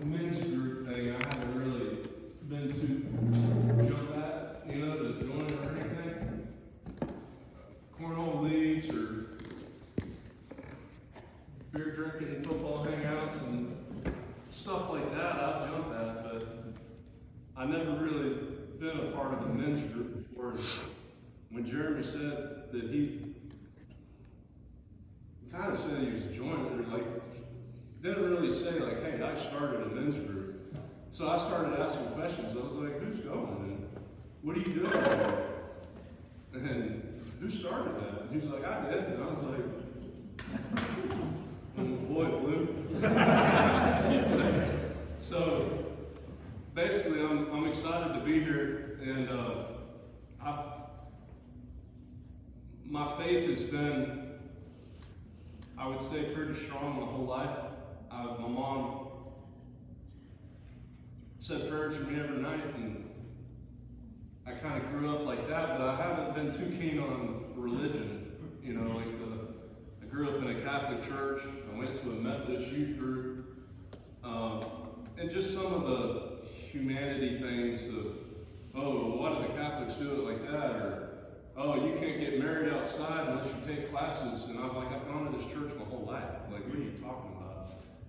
men's group thing, I haven't really been too jump at, to join or anything. Cornhole leagues or beer drinking, football hangouts, and stuff like that, I'll jump at, but I never really been a part of a men's group before. When Jeremy said that he kind of said he was joining, or didn't really say hey, I started a men's group. So I started asking questions. I was like, who's going? And what are you doing? And who started that? And he was like, I did. And I was like, oh boy, Blue. So basically, I'm excited to be here, and my faith has been, I would say, pretty strong my whole life. My mom said prayers for me every night, and I kind of grew up like that, but I haven't been too keen on religion. I grew up in a Catholic church. I went to a Methodist youth group, and just some of the humanity things of, oh, why do the Catholics do it like that? Or, oh, you can't get married outside unless you take classes. And I'm like, I've gone to this church my whole life. Like, what are you talking about?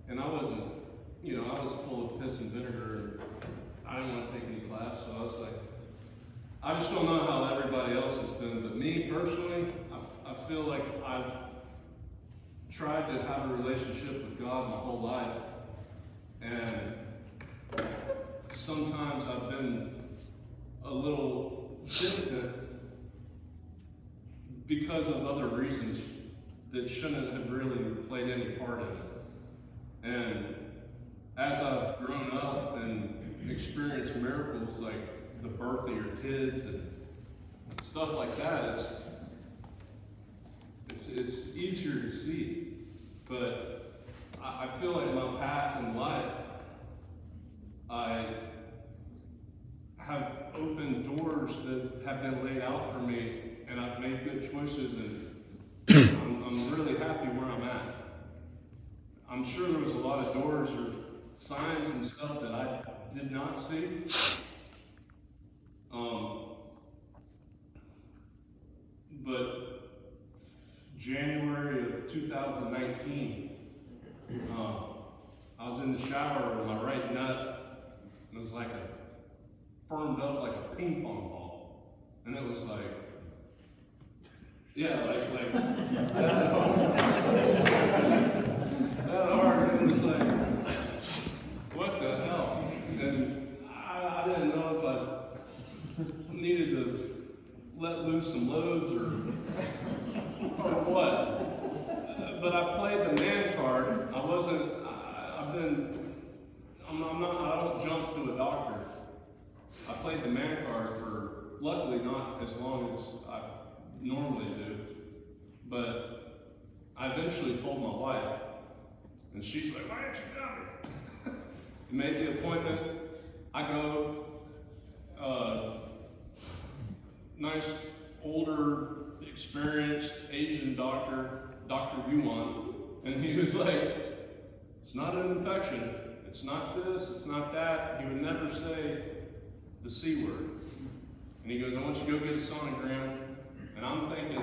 And I wasn't, I was full of piss and vinegar, and I didn't want to take any class. So I was like, I just don't know how everybody else has been. But me personally, I feel like I've tried to have a relationship with God my whole life. And sometimes I've been a little distant because of other reasons that shouldn't have really played any part in it. And as I've grown up and experienced miracles like the birth of your kids and stuff like that, it's easier to see. But I feel like my path in life, I have opened doors that have been laid out for me, and I've made good choices, and I'm really happy where I'm at. I'm sure there was a lot of doors or signs and stuff that I did not see. But January of 2019, I was in the shower and my right nut was firmed up like a ping pong ball. And it was that hard. And it was what the hell? And I didn't know if I needed to let loose some loads or what. But I played the man card. I don't jump to a doctor. I played the man card for, luckily not as long as I normally do. But I eventually told my wife, and she's like, why didn't you tell me? Made the appointment. I go, nice, older, experienced Asian doctor, Dr. Yuan, and he was like, it's not an infection. It's not this, it's not that. He would never say the C word. And he goes, I want you to go get a sonogram. And I'm thinking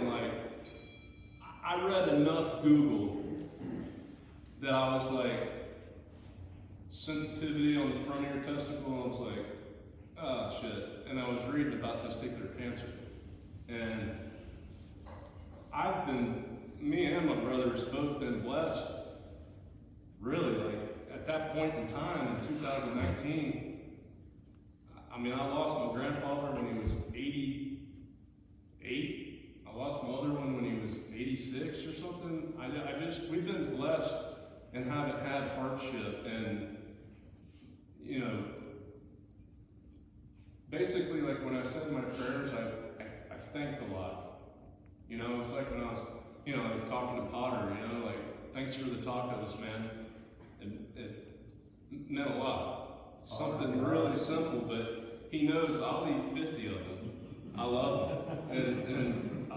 I read enough Google that I was sensitivity on the front of your testicle, and I was like, oh shit. And I was reading about testicular cancer. And me and my brothers both been blessed, really, at that point in time in 2019, I lost my grandfather when he was 88. I lost my other one when he was 86 or something. We've been blessed and haven't had hardship. And, basically, when I said my prayers, I thanked a lot. It's like when I was, talking to Potter, thanks for the tacos, man. It meant a lot. Something really simple, but he knows I'll eat 50 of them. I love them. And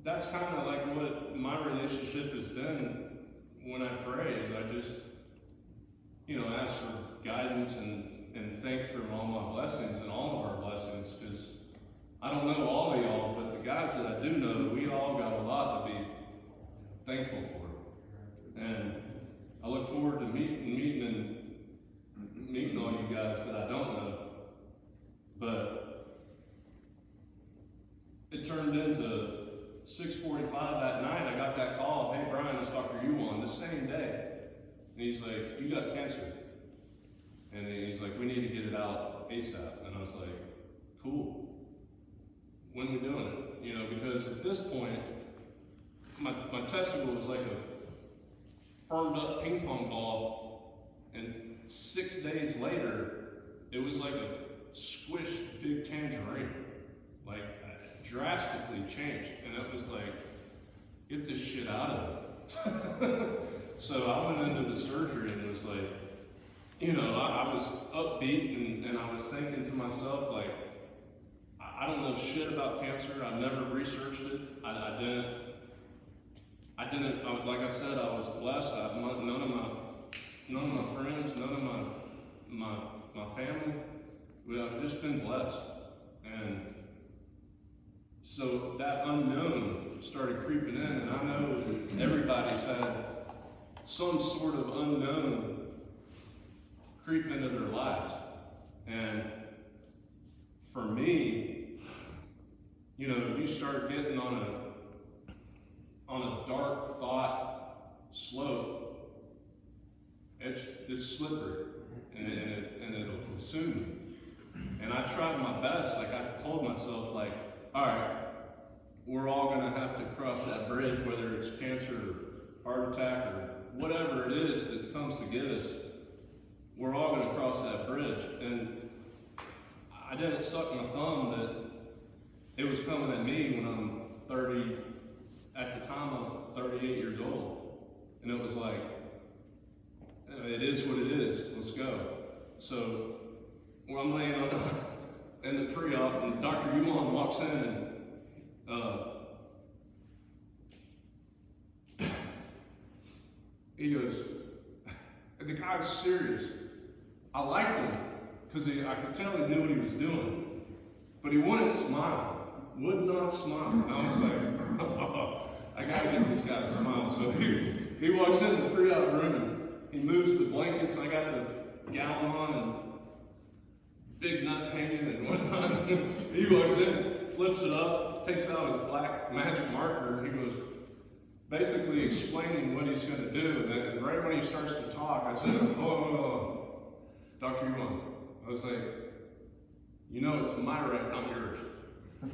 that's kind of what my relationship has been when I pray, is ask for guidance and thank for all my blessings and all of our blessings, because I don't know all of y'all, but the guys that I do know, we all got a lot to be thankful for. And I look forward to meeting all you guys that I don't know. But it turned into 6:45 that night. I got that call, "Hey Brian, it's Dr. Yuan," the same day. And he's like, "You got cancer." And he's like, "We need to get it out ASAP." And I was like, "Cool. When we doing it?" Because at this point, my testicle was like a firmed up ping pong ball, and 6 days later, it was like a squished big tangerine, like drastically changed. And it was like, get this shit out of it. So I went into the surgery and was like, I was upbeat and I was thinking to myself, like, I don't know shit about cancer. I've never researched it. I didn't, like I said, I was blessed. None of my friends, none of my family, I've just been blessed. And so that unknown started creeping in, and I know everybody's had some sort of unknown creep into their lives. And for me, you start getting on a dark thought slope. It's slippery, and it'll consume you. And I tried my best. Like, I told myself, like, all right, we're all gonna have to cross that bridge, whether it's cancer or heart attack or whatever it is that comes to get us. We're all gonna cross that bridge. And I didn't suck my thumb that it was coming at me when I'm 30. At the time, I was 38 years old. And it was like, it is what it is, let's go. So, when I'm laying in the pre-op, and Dr. Yuan walks in, and he goes, and the guy's serious. I liked him, because I could tell he knew what he was doing. But he wouldn't smile. Would not smile. And I was like, oh, I gotta get this guy to smile. So he walks in the pre-op room and he moves the blankets. I got the gown on and big nut hanging and whatnot. He walks in, flips it up, takes out his black magic marker, and he goes, basically explaining what he's going to do. And right when he starts to talk, I said, oh, Dr. Yuan. I was like, it's my right, not yours. And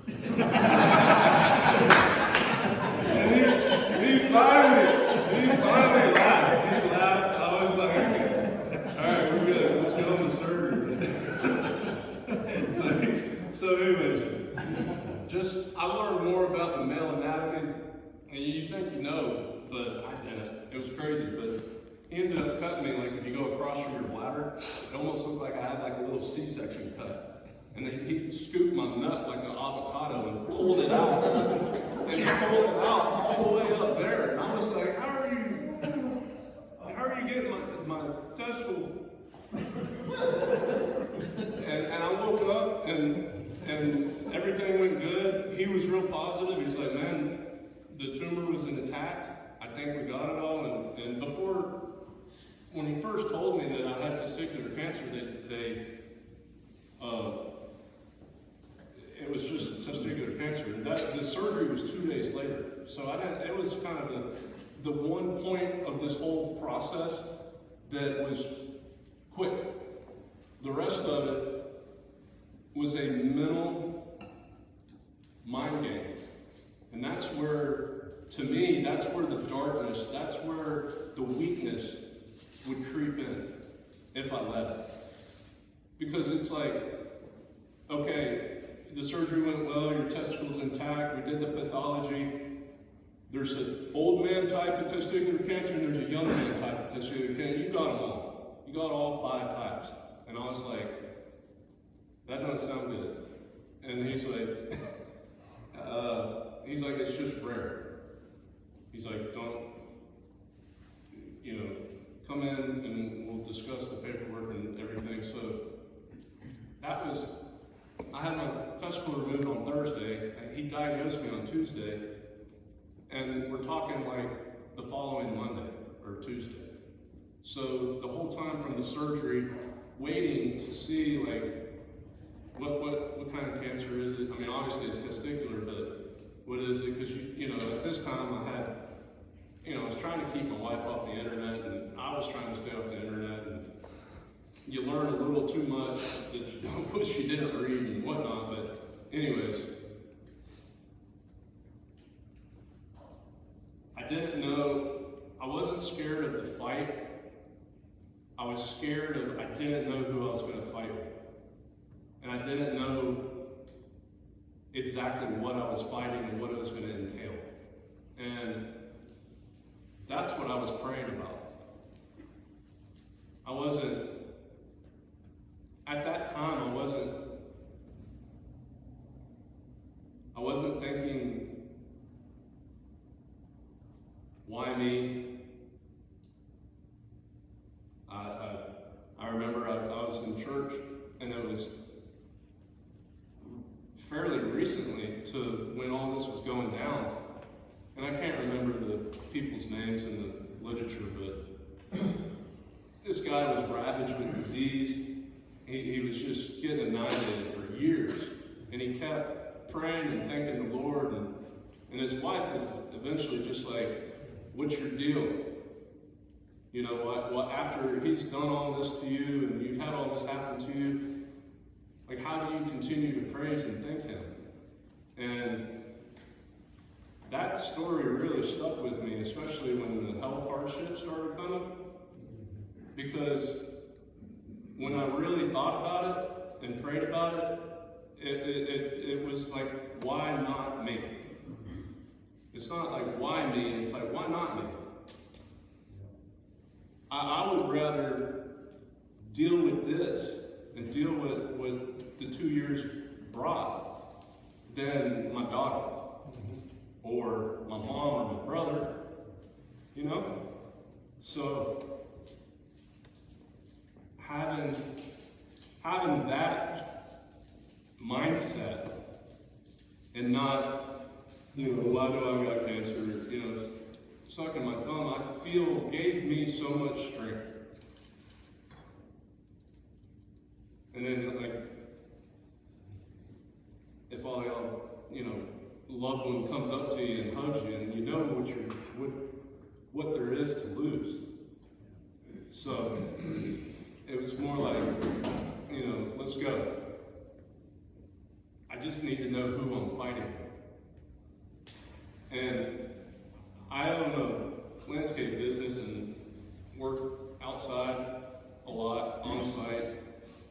he finally laughed. He laughed. I was like, all right, we're good. Let's go on the surgery. So anyways, I learned more about the male anatomy, and you think you know, but I didn't. It was crazy, but he ended up cutting me, like if you go across from your bladder, it almost looked like I had like a little C-section cut. And he scooped my nut like an avocado and pulled it out. And he pulled it out all the way up there. And I was like, how are you getting my testicle? And I woke up and everything went good. He was real positive. He's like, man, the tumor was intact. I think we got it all. And when he first told me that I had testicular cancer, it was just testicular cancer, and the surgery was 2 days later. So it was kind of the one point of this whole process that was quick. The rest of it was a mental mind game. And that's where, to me, that's where the darkness, that's where the weakness would creep in if I let it. Because it's like, okay, the surgery went well, your testicle's intact, we did the pathology. There's an old man type of testicular cancer and there's a young man type of testicular cancer. You got them all. You got all 5 types. And I was like, that doesn't sound good. And he's like, it's just rare. He's like, don't, come in and we'll discuss the paperwork and everything. So that was, I had my testicle removed on Thursday. He diagnosed me on Tuesday, and we're talking like the following Monday or Tuesday. So the whole time from the surgery, waiting to see like what kind of cancer is it? I mean, obviously it's testicular, but what is it? Because you know, at this time I had, I was trying to keep my wife off the internet, and I was trying to stay off the internet, and you learn a little too much that you don't wish you didn't read and whatnot. But anyways, I didn't know, I wasn't scared of the fight. I was scared of, I didn't know who I was going to fight with. And I didn't know exactly what I was fighting and what it was going to entail. And that's what I was praying about. I wasn't, at that time, I wasn't thinking, why me? I remember I was in church, and it was fairly recently to when all this was going down. And I can't remember the people's names in the literature, but this guy was ravaged with disease. He was just getting annihilated for years. And he kept praying and thanking the Lord. And his wife was eventually just like, what's your deal? You know, what after he's done all this to you and you've had all this happen to you, like, how do you continue to praise and thank him? And that story really stuck with me, especially when the health hardships started coming. Because when I really thought about it and prayed about it, it was like, why not me? It's not like, why me? It's like, why not me? I would rather deal with this and deal with what the 2 years brought than my daughter or my mom or my brother, you know? So having that mindset and not, why do I got cancer, sucking my thumb, I feel gave me so much strength. And then, like, if all y'all, loved one comes up to you and hugs you, and you know what there is to lose. So it was more like, let's go. I just need to know who I'm fighting. And I own a landscape business and work outside a lot, on site.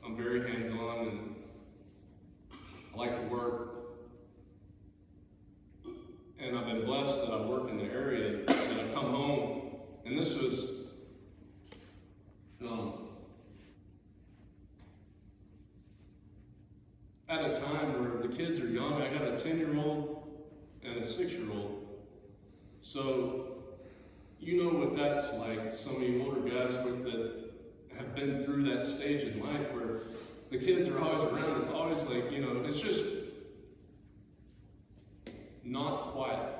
I'm very hands-on and I like to work. And I've been blessed that I work in the area, that I come home, and this was, at a time where the kids are young. I got a 10-year-old and a 6-year-old. So, you know what that's like. Some of you older guys that have been through that stage in life where the kids are always around. It's always like, it's just not quiet.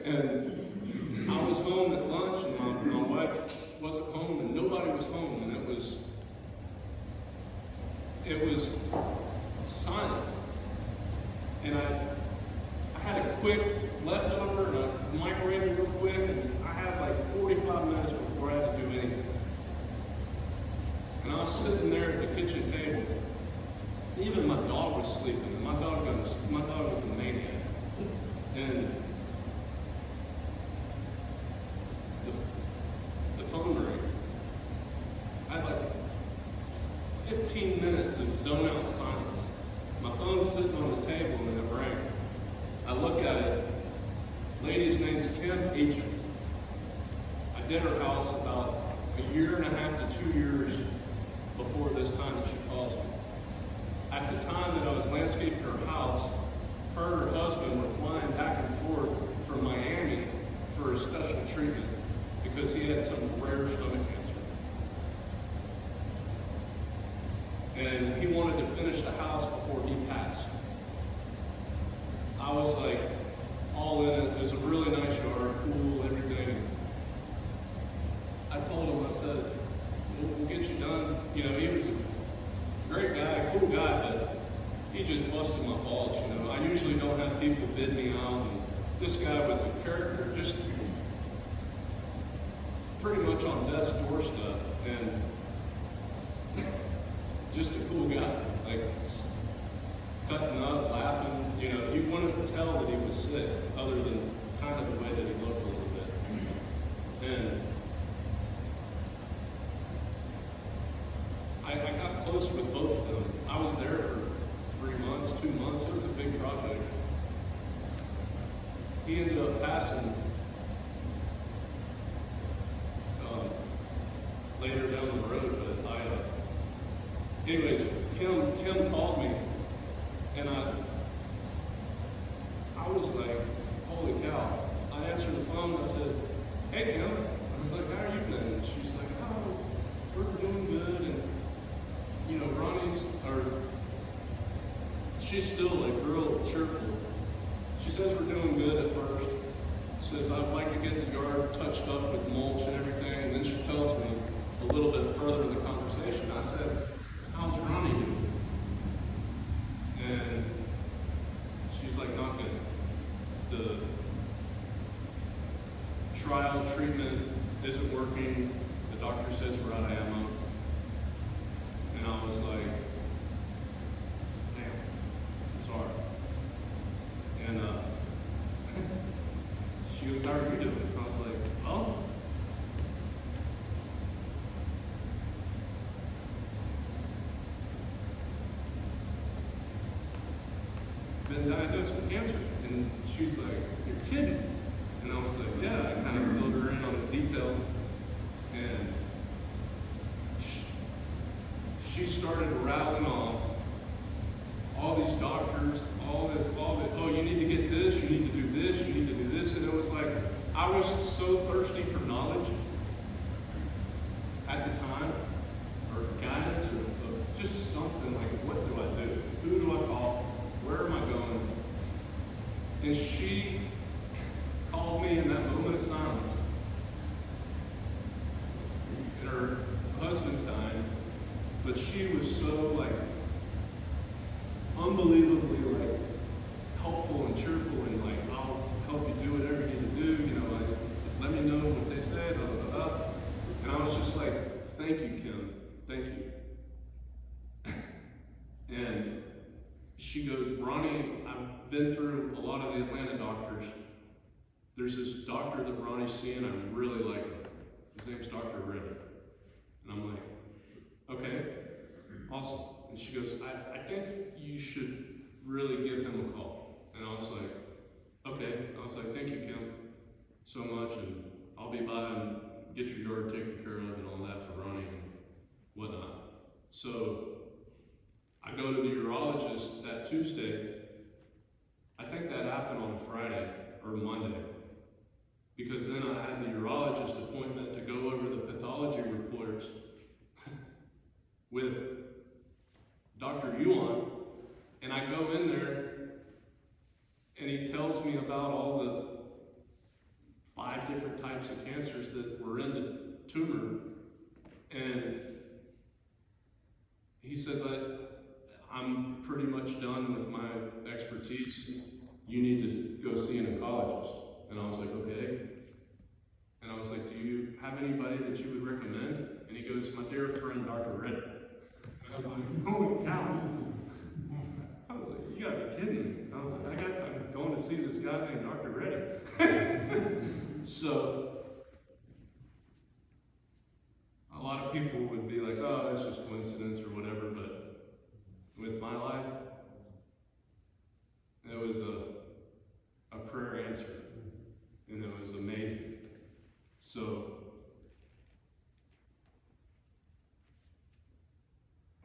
And I was home at lunch, and my wife wasn't home, and nobody was home, and it was silent. And I had a quick leftover, and I microwaved it real quick, and I had like 45 minutes before I had to do anything. And I was sitting there at the kitchen table. Even my dog was sleeping, and my dog was a maniac. And the phone rang. I had like 15 minutes of zone out silence. My phone's sitting on the table and it rang. I look at it. Lady's name's Kim Agent. I did her house about 1.5 to 2 years before this time that she calls me. At the time that I was landscaping her house, her and her husband were flying back and forth from Miami for a special treatment because he had some rare stomach cancer. and he wanted to finish the house before he passed. I was like all in it. It was a really nice yard, pool, everything. I told him, I said, we'll get you done. You know, he was a great guy, cool guy, but he just busted my balls, you know. I usually don't have people bid me out, and this guy was a character, just pretty much on death's doorstep, and just a cool guy, like cutting up, laughing, you know. You wouldn't tell that he was sick, other than kind of the way that he looked a little bit. And I got close with both of them. I was there for 3 months, 2 months. It was a big project. He ended up passing later down the road, but anyways, Kim called me, and I was like, holy cow. I answered the phone, and I said, hey Kim. I was like, how are you been? And she's like, oh, we're doing good, and you know, she's still like real cheerful. She says we're doing good at first. Says I'd like to get the yard touched up with mulch and everything, and then she tells me a little bit further in the conversation. I said, how's Ronnie doing? And she's like, not good. The trial treatment isn't working. The doctor says we're out of ammo. And I was like, damn, sorry. And she goes, how are you doing? I was like, well, been diagnosed with cancer. And she's like, you're kidding. And I was like, yeah. I kind of filled her in on the details. And she started rattling off all these doctors, all this, oh, you need to get this, you need to do this, you need to do this. And it was like, I was so thirsty for knowledge at the time, or guidance, or just something like, what do I do? Who do I call? Where am I going? And she called me in that moment of silence. And her husband's dying, but she was so like unbelievably like helpful and cheerful, and like, I'll help you do whatever you need to do, you know, like, let me know what they say, blah, blah, blah. And I was just like, thank you, Kim, thank you. And she goes, Ronnie, I've been through a lot of the Atlanta doctors. There's this doctor that Ronnie's seeing, I really like him. His name's Dr. Reddy. And I'm like, okay, awesome. And she goes, I think you should really give him a call. And I was like, okay. I was like, thank you, Kim, so much, and I'll be by and get your yard taken care of and all that for Ronnie and whatnot. So I go to the urologist that Tuesday. I think that happened on a Friday or Monday, because then I had the urologist appointment to go over the pathology reports with Dr. Yuan, and I go in there and he tells me about all the 5 different types of cancers that were in the tumor, and he says, I'm pretty much done with my expertise. You need to go see an oncologist. And I was like, okay. And I was like, do you have anybody that you would recommend? And he goes, my dear friend, Dr. Reddy. And I was like, holy cow. I was like, you gotta be kidding me. I was like, I guess I'm going to see this guy named Dr. Reddy. So, a lot of people would be like, oh, it's just coincidence or whatever, but with my life, it was a prayer answered, and it was amazing. So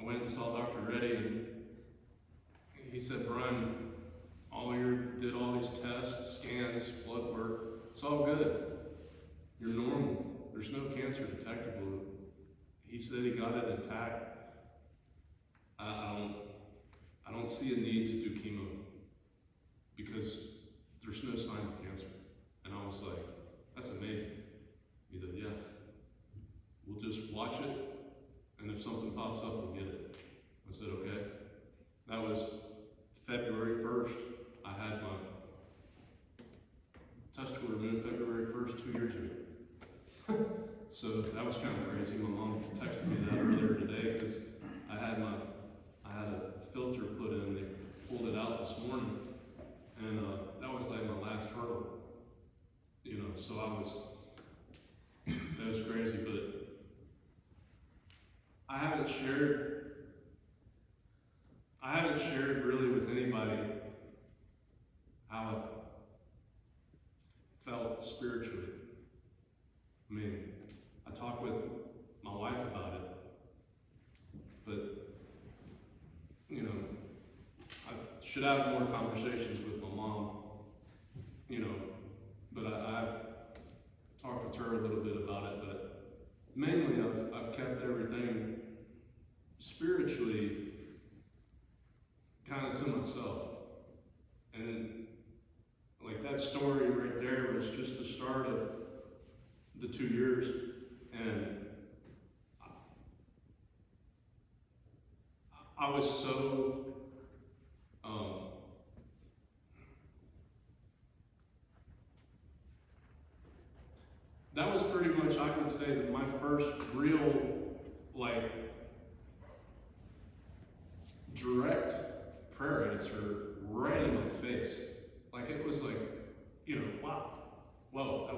I went and saw Dr. Reddy, and he said, Brian, did all these tests, scans, blood work, it's all good. You're normal. There's no cancer detectable. He said he got it intact. I don't see a need to do chemo because there's no sign of cancer. And I was like, that's amazing. He said, yeah, we'll just watch it, and if something pops up, we'll get it. I said, okay. That was February 1st. I had my testicle removed February 1st, 2 years ago. So that was kind of crazy. My mom texted me that earlier today because I had a filter put in. They pulled it out this morning, and that was like my last hurdle. You know, so that was crazy. But I haven't shared really with anybody how I felt spiritually. I mean, I talked with my wife about it, but, you know, I should have more conversations with my mom, you know, but I've talked with her a little bit about it, but mainly I've kept everything spiritually kind of to myself. And like that story right there was just the start of the 2 years, and I was so that was pretty much, I would say, that my first real, like, direct prayer answer right in my face. Like, it was like, you know, wow. Whoa,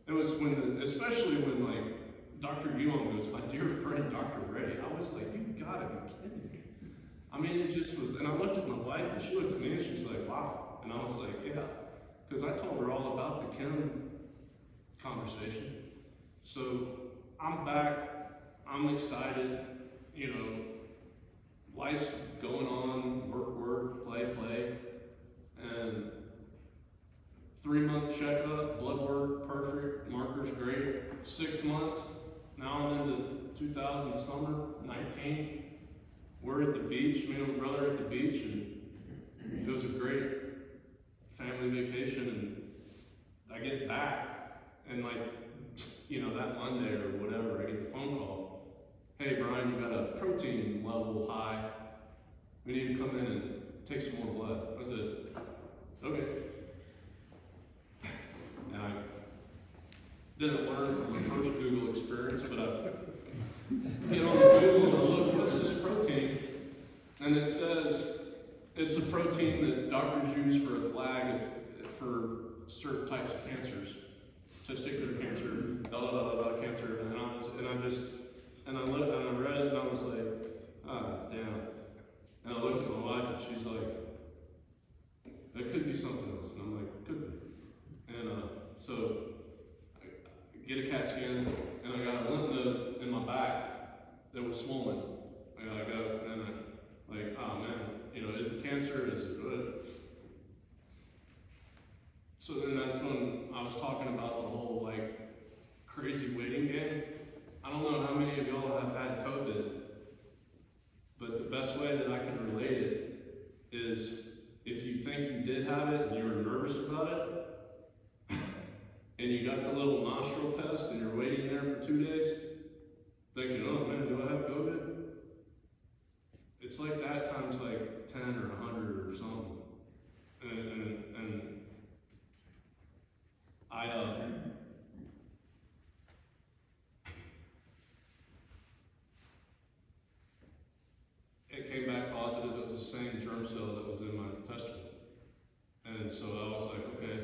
it was when, especially when, like, Dr. Yuan goes, my dear friend, Dr. Ray, I was like, you gotta be kidding me. I mean, it just was, and I looked at my wife, and she looked at me, and she's like, wow. And I was like, yeah. Because I told her all about the Kim conversation. So I'm back, I'm excited, you know, life's going on, work, play, and 3-month checkup, blood work, perfect, markers great. 6 months, now I'm into 2000 summer, 19. We're at the beach, me and my brother at the beach, and it was a great family vacation, and I get back, and like, you know, that Monday or whatever, I get the phone call. Hey Brian, you got a protein level high. We need to come in and take some more blood. I said, okay. And I didn't learn from my first Google experience, but I get on Google and I look, what's this protein? And it says it's a protein that doctors use for a flag for certain types of cancers. Testicular cancer, cancer, and I looked and I read it and I was like, ah, damn. And I looked at my wife and she's like, it could be something else. And I'm like, could be. And so I get a CAT scan and I got a lymph node in my back that was swollen. And I go, and I like, oh man, you know, is it cancer? Is it good? So then that's when I was talking about the whole like crazy waiting game. I don't know how many of y'all have had COVID, but the best way that I can relate it is if you think you did have it and you were nervous about it, and you got the little nostril test and you're waiting there for 2 days, thinking, oh man, do I have COVID? It's like that times like 10 or 100 or something. And it came back positive. It was the same germ cell that was in my testicle. And so I was like, okay.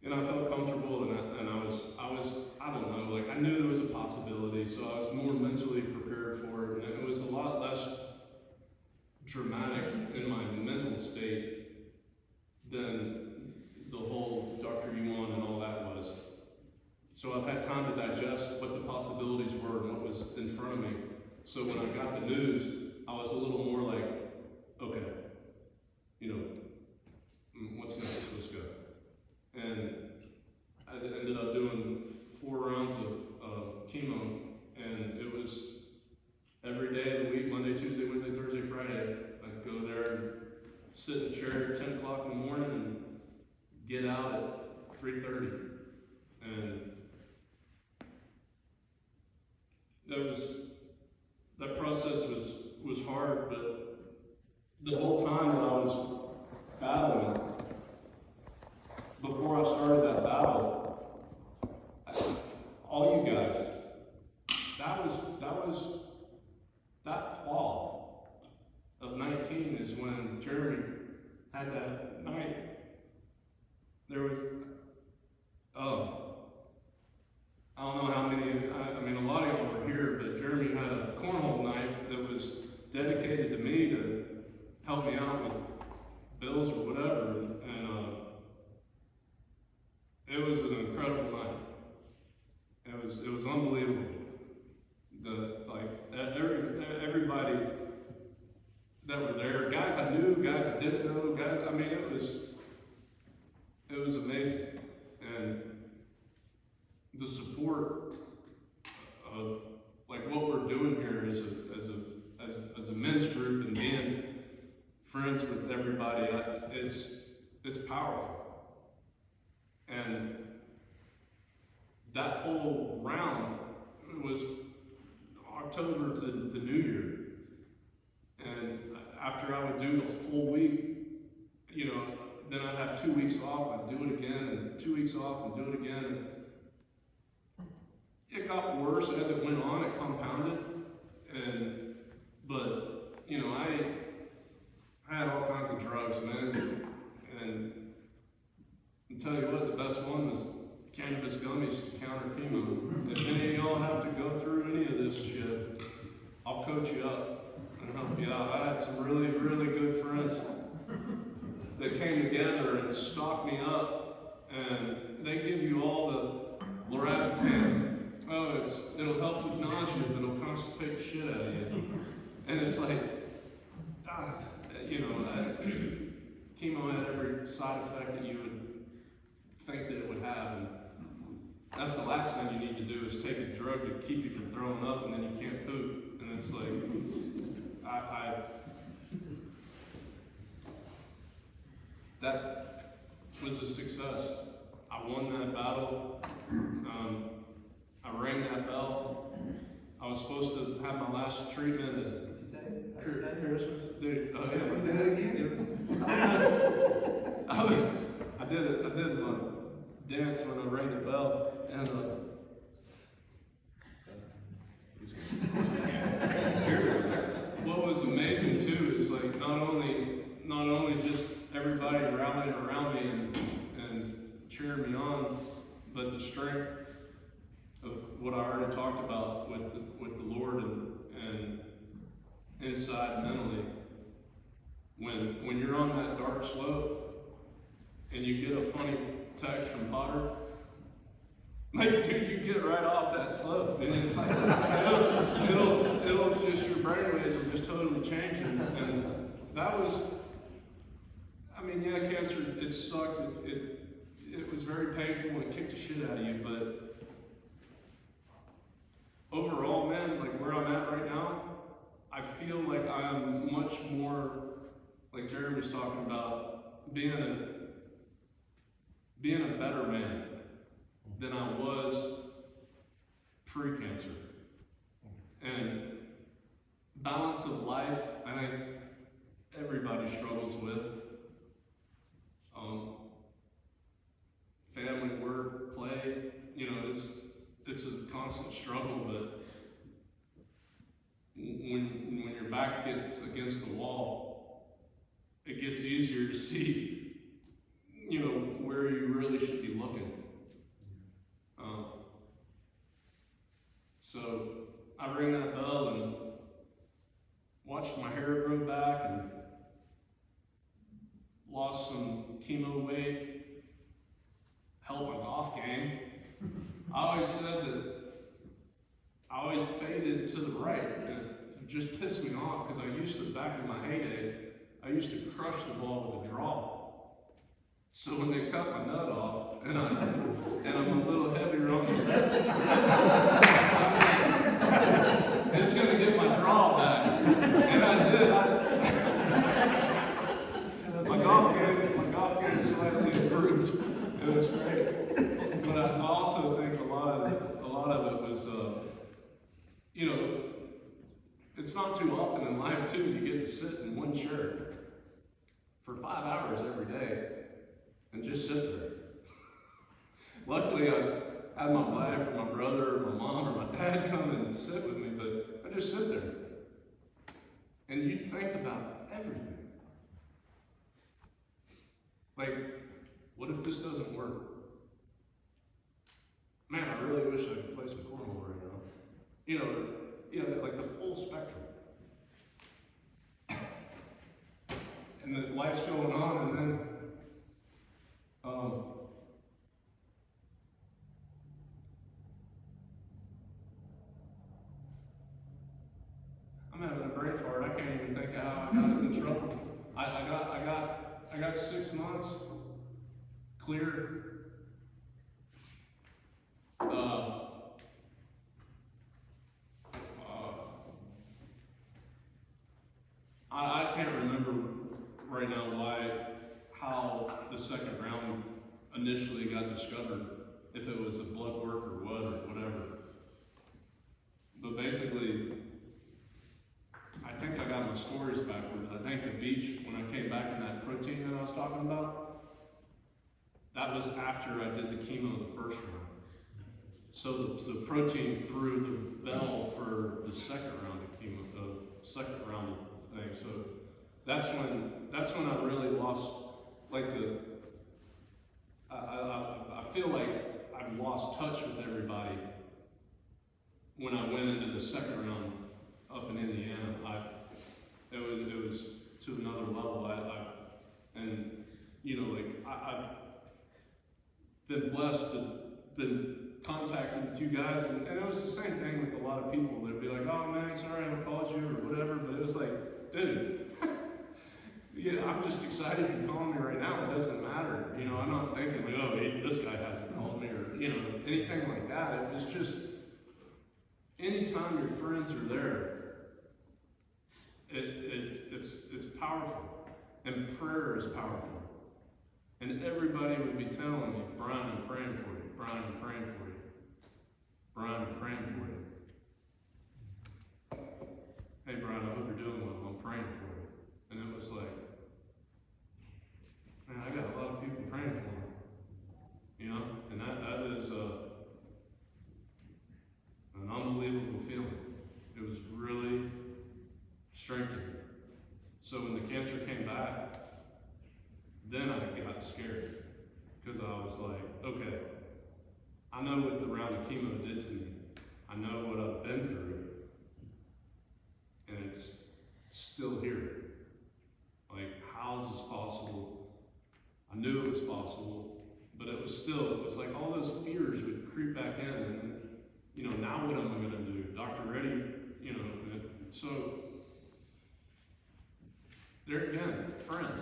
And I felt comfortable, and I don't know, like I knew there was a possibility, so I was more mentally prepared for it, and it was a lot less dramatic in my mental state than the whole Dr. Yuan and all that was. So I've had time to digest what the possibilities were and what was in front of me. So when I got the news, I was a little more like, okay, you know, what's next? Let's go. And I ended up doing 4 rounds of chemo, and it was every day of the week, Monday, Tuesday, the whole time that I was battling, before I started that battle, all you guys, that fall of 19 is when Jeremy had that night. There was, I don't know how many, I mean, a lot of y'all were here, but Jeremy had a cornhole night that was dedicated to me to help me out with bills or whatever, and it was an incredible night. It was unbelievable. Everybody that were there, guys I knew, guys I didn't know, guys, I mean, it was amazing. And the support of like what we're doing here as a men's group and being friends with everybody, it's powerful. And that whole round was October to the New Year. And after I would do the full week, you know, then I'd have 2 weeks off, I'd do it again, and 2 weeks off, and do it again. It got worse as it went on, it compounded. But, you know, I had all kinds of drugs, man. And I'll tell you what, the best one was cannabis gummies to counter chemo. If any of y'all have to go through any of this shit, I'll coach you up and help you out. I had some really, really good friends that came together and stocked me up, and they give you all the lorazepam. Oh, it'll help with nausea, but it'll constipate the shit out of you. And it's like, you know, chemo had every side effect that you would think that it would have. And that's the last thing you need to do is take a drug to keep you from throwing up, and then you can't poop. And it's like, that was a success. I won that battle. I rang that bell. I was supposed to have my last treatment at Christmas. Dude, oh yeah. Do it again. I did my dance when I rang the bell, and what was amazing too is like not only just everybody rallying around me and cheering me on, but the strength of what I already talked about with the Lord and inside mentally. When you're on that dark slope and you get a funny text from Potter, like, dude, you get right off that slope, and it's like it'll just, your brainwaves will just totally change, and that was, I mean, yeah, cancer, it sucked, it was very painful, it kicked the shit out of you, but overall, man, like where I'm at right now, I feel like I'm much more, like Jerry was talking about, being a better man than I was pre-cancer. And balance of life, I think everybody struggles with. Family, work, play, you know, it's a constant struggle, but when your back gets against the wall, it gets easier to see, you know, where you really should be looking. So I rang that bell and watched my hair grow back and lost some chemo weight, helped my golf game. I always said that I always faded to the right, and it just pissed me off because I used to, back in my heyday, I used to crush the ball with a draw. So when they cut my nut off, and I'm a little heavier on the left, it's gonna get my draw back, and I did. My golf game slightly improved. It was great, but I also think a lot of it was, you know, it's not too often in life too you get to sit in one chair. for 5 hours every day and just sit there. Luckily, I had my wife or my brother or my mom or my dad come and sit with me, but I just sit there. And you think about everything. Like, what if this doesn't work? Man, I really wish I could play some cornhole right now. You know, like the full spectrum. And the life's going on, and then I'm having a brain fart. I can't even think of how I got in trouble. I got 6 months clear. I can't remember right now how the second round initially got discovered, if it was a blood work or what or whatever. But basically, I think I got my stories backwards. I think the beach, when I came back in that protein that I was talking about, that was after I did the chemo the first round. So the protein threw the bell for the second round of chemo, the second round of thing. So that's when I really lost, like I feel like I've lost touch with everybody when I went into the second round up in Indiana. It was to another level. And you know, like I've been blessed to been contacted with you guys, and it was the same thing with a lot of people. They'd be like, "Oh man, sorry I haven't called you," or whatever. But it was like, dude, yeah, I'm just excited you're calling me right now. It doesn't matter, you know. I'm not thinking like, "Oh, hey, this guy hasn't called me," or you know, anything like that. It was just anytime your friends are there, it's powerful, and prayer is powerful. And everybody would be telling me, "Brian, I'm praying for you. Brian, I'm praying for you. Brian, I'm praying for you. Hey, Brian, I hope you're doing well. I'm praying for you." And it was like, man, I got a lot of people praying for me. You know? And that is an unbelievable feeling. It was really strengthening. So when the cancer came back, then I got scared, because I was like, okay, I know what the round of chemo did to me. I know what I've been through, and it's still here. Like, how is this possible? I knew it was possible, but it was like all those fears would creep back in, and you know, now what am I gonna do? Dr. Reddy, you know, so there again, friends.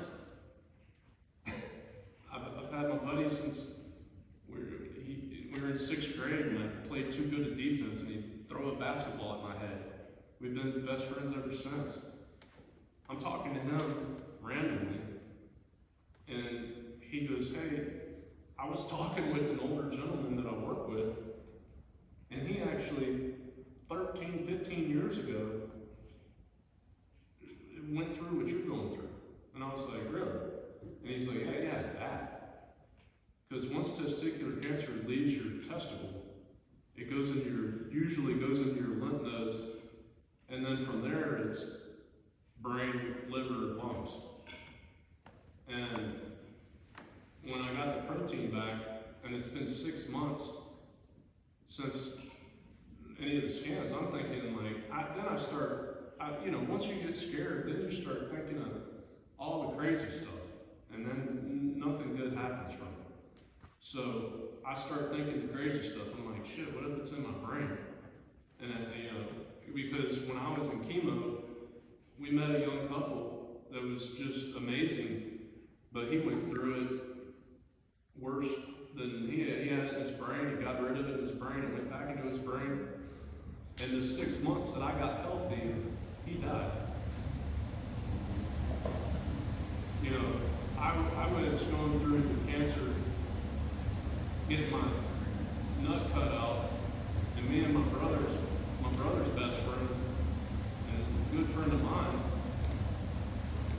I've had my buddy since we were in 6th grade, and I played too good at defense, and he'd throw a basketball at my head. We've been best friends ever since. I'm talking to him randomly, and he goes, "Hey, I was talking with an older gentleman that I work with, and he actually 13, 15 years ago went through what you're going through." And I was like, "Really?" And he's like, yeah, bad. Because once testicular cancer leaves your testicle, it usually goes into your lymph nodes, and then from there it's brain, liver, lungs. And when I got the protein back, and it's been 6 months since any of the scans, I'm thinking like, once you get scared, then you start thinking of all the crazy stuff. And then nothing good happens from it. So I start thinking the crazy stuff. I'm like, shit, what if it's in my brain? And because when I was in chemo, we met a young couple that was just amazing, but he went through it worse than he had it in his brain. He got rid of it in his brain. It went back into his brain. And the 6 months that I got healthy, he died. You know, I was going through the cancer, getting my nut cut out, and me and my brother's best friend, and a good friend of mine,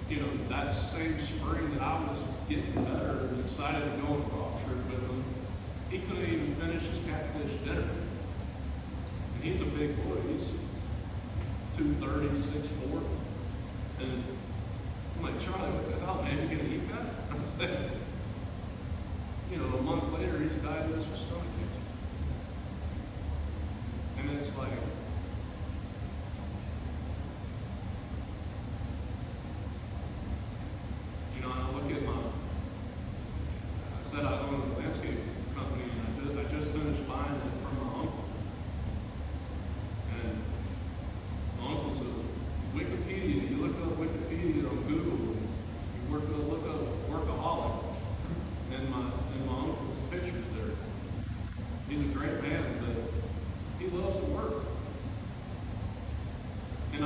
you you know, that same spring that I was getting better and excited to go on a golf trip with him, he couldn't even finish his catfish dinner. And he's a big boy. He's 230, 6'4". And I'm like, Charlie, what the hell, man? You gonna eat that? I said, you know, a month later, he's diagnosed with stomach cancer. And it's like, you know, I look at I said I own a landscape company, and I just finished buying it from my uncle. And my uncle's a Wikipedia. You look up Wikipedia on Google, you look up workaholic, and my uncle's pictures there. He's a great man, but he loves to work. And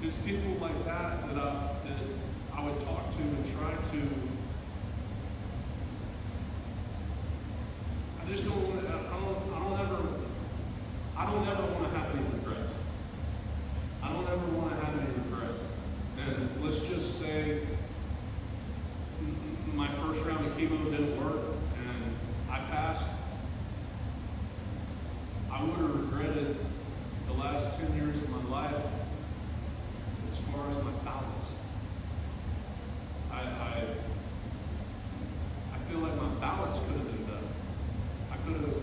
it's people like that I would talk to and try to. I just don't want to. I don't ever want to have any regrets. I don't ever want to have any regrets. And let's just say my first round of chemo didn't work and I passed. I would have regretted the last 10 years of my life as far as my balance. I feel like my balance could have been better. I could have,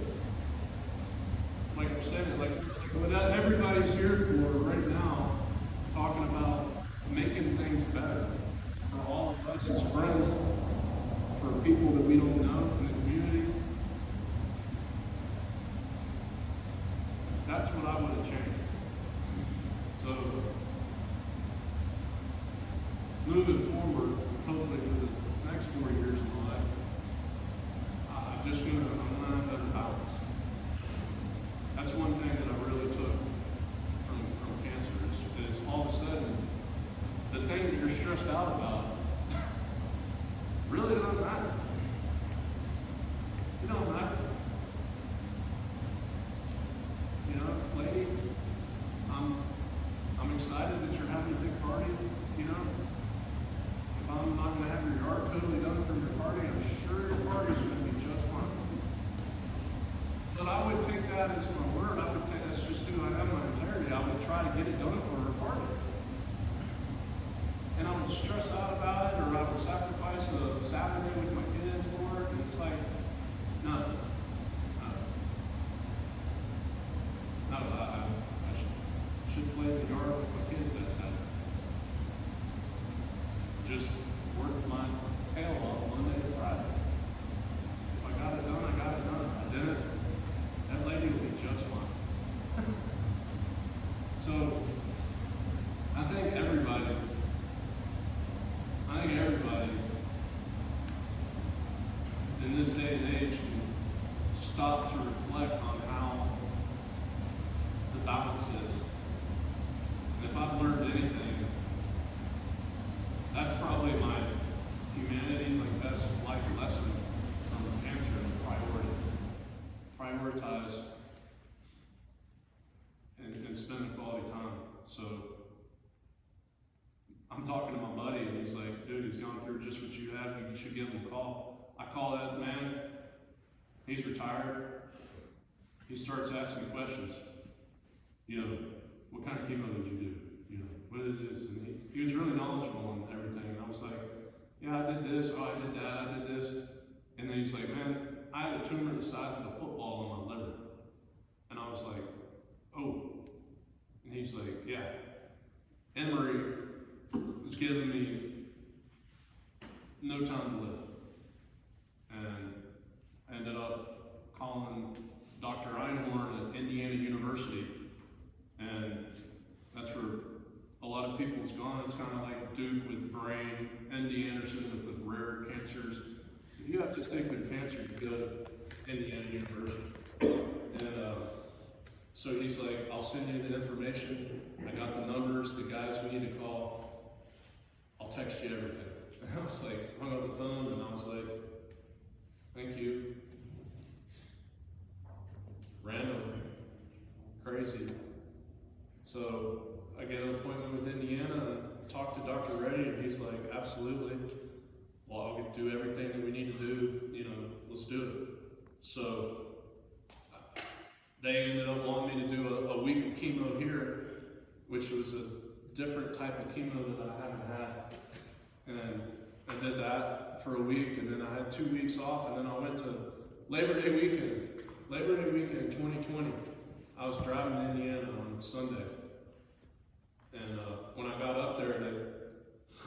like I'm saying, like what everybody's here for right now, talking about making things better for all of us as friends, for people that we don't know in the community. That's what I would have changed. So, moving forward, hopefully for the next 4 years of my life, I'm gonna have better balance. That's one thing that I really took from cancer is all of a sudden, the thing that you're stressed out about really doesn't matter. It don't matter. You know, lady, I'm excited that you're having a big party, you know. If I'm not going to have your yard totally done for your party, I'm sure your party's going to be just fine. But I would take that as my word. I would take that's just who I am, my integrity. I would try to get it done for her party. And I would stress out about it, or I would sacrifice a Saturday with my kids for it. And it's like, no. I should play in the yard with my kids that Saturday. Just worked my tail off Monday to Friday. If I got it done, I got it done. If I didn't, that lady will be just fine. So, I think everybody in this day and age can stop to reflect on how the balance is. And if I've learned anything, that's probably my humanity, like best life lesson from cancer and prioritize and spend quality time. So I'm talking to my buddy and he's like, dude, he's gone through just what you have, you should give him a call. I call that man, he's retired. He starts asking questions. You know, what kind of chemo did you do? You know, what is this? And he was really knowledgeable on everything. And I was like, yeah, I did this, oh, I did that, I did this. And then he's like, man, I had a tumor the size of a football on my liver. And I was like, oh. And he's like, yeah. Emory was giving me no time to live. And I ended up calling Dr. Einhorn at Indiana University. And that's where a lot of people's gone. It's kind of like Duke with brain, MD Anderson with the rare cancers. If you have testicular cancer, you go to Indiana University. And so he's like, I'll send you the information. I got the numbers, the guys we need to call. I'll text you everything. And I was like, hung up the phone, and I was like, thank you. Random. Crazy. So So I get an appointment with Indiana and talk to Dr. Reddy, and he's like, absolutely. Well, I'll do everything that we need to do, let's do it. So they ended up wanting me to do a week of chemo here, which was a different type of chemo that I haven't had. And I did that for a week, and then I had 2 weeks off, and then I went to Labor Day weekend 2020. I was driving to Indiana on Sunday. And when I got up there,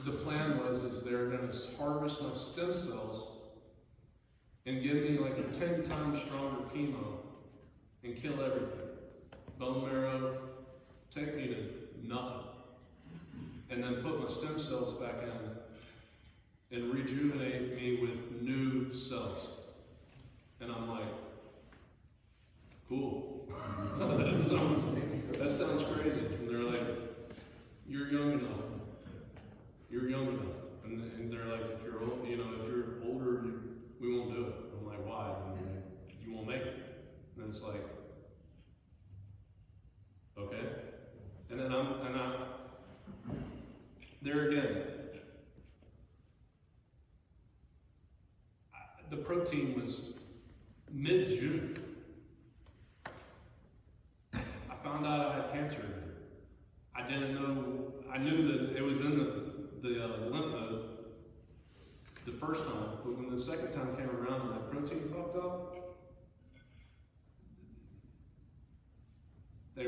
the plan was they were going to harvest my stem cells and give me like a 10 times stronger chemo and kill everything. Bone marrow, take me to nothing. And then put my stem cells back in and rejuvenate me with new cells. And I'm like, cool. that sounds crazy. And they're like, you're young enough. You're young enough. And they're like, if you're old, if you're older, we won't do it. I'm like, why? And they're like, you won't make it. And it's like, okay. And then there again, the protein was mid-June. I found out I had cancer. I didn't know. I knew that it was in the lymph node the first time, but when the second time came around and that protein popped up, they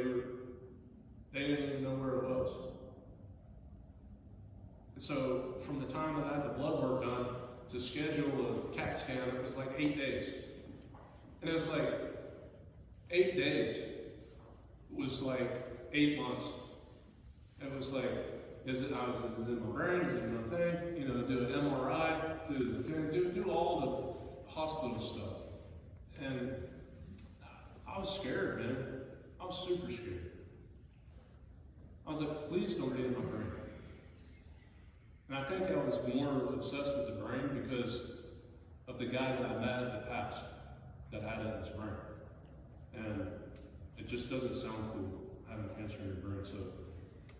didn't even know where it was. And so from the time that I had the blood work done to schedule a CAT scan, it was like 8 days. And it was like 8 days was like 8 months. It was like, is it in my brain, is it in my thing? Do an MRI, do the thing, do all the hospital stuff. And I was scared, man. I was super scared. I was like, please don't get in my brain. And I think I was more obsessed with the brain because of the guy that I met in the past that had it in his brain. And it just doesn't sound cool, having cancer in your brain. So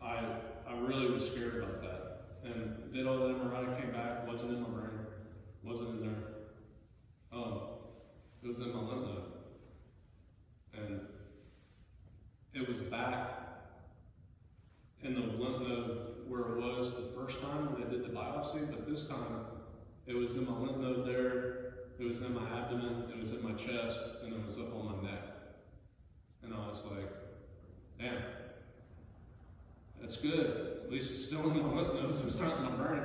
I really was scared about that. And did all the MRI, came back, wasn't in my brain, wasn't in there. It was in my lymph node. And it was back in the lymph node where it was the first time when I did the biopsy, but this time it was in my lymph node there, it was in my abdomen, it was in my chest, and it was up on my neck. And I was like, damn, that's good. At least it's still in my lymph nodes, it's not in my brain.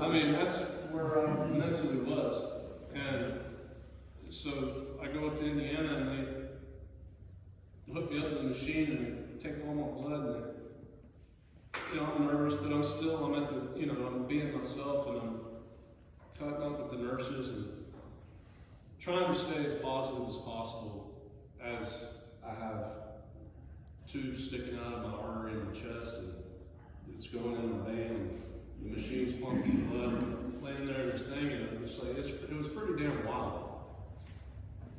I mean, that's where I mentally was. And so I go up to Indiana and they hook me up in the machine and they take all my blood and I'm nervous, but I'm at the, I'm being myself and I'm cutting up with the nurses and trying to stay as positive as possible as I have tubes sticking out of my artery in my chest and it's going in my vein and the machine's pumping blood, laying there in this thing, and it was pretty damn wild.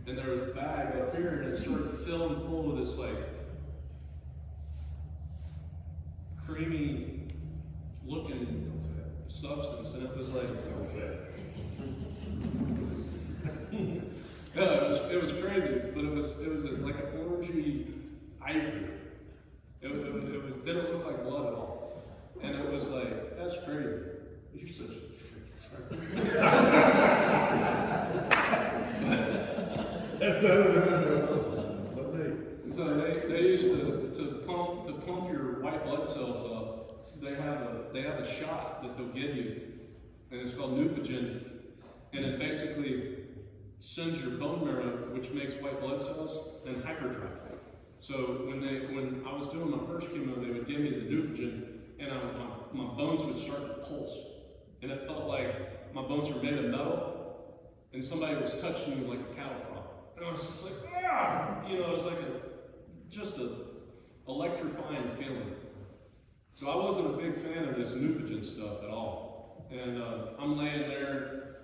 And there was a bag up here and it started filling full of this creamy looking substance, and it was yeah, it was crazy, but it was like an orangey ivory. It didn't look like blood at all, and it was like, that's crazy. You're such a freaking So they used to pump your white blood cells up. They have a shot that they'll give you, and it's called Neupogen, and it basically sends your bone marrow, which makes white blood cells, in hyperdrive. So when I was doing my first chemo, they would give me the Neupogen, and my bones would start to pulse, and it felt like my bones were made of metal, and somebody was touching me like a cattle prod. And I was just like, ah! It was like just a electrifying feeling. So I wasn't a big fan of this Neupogen stuff at all. And I'm laying there,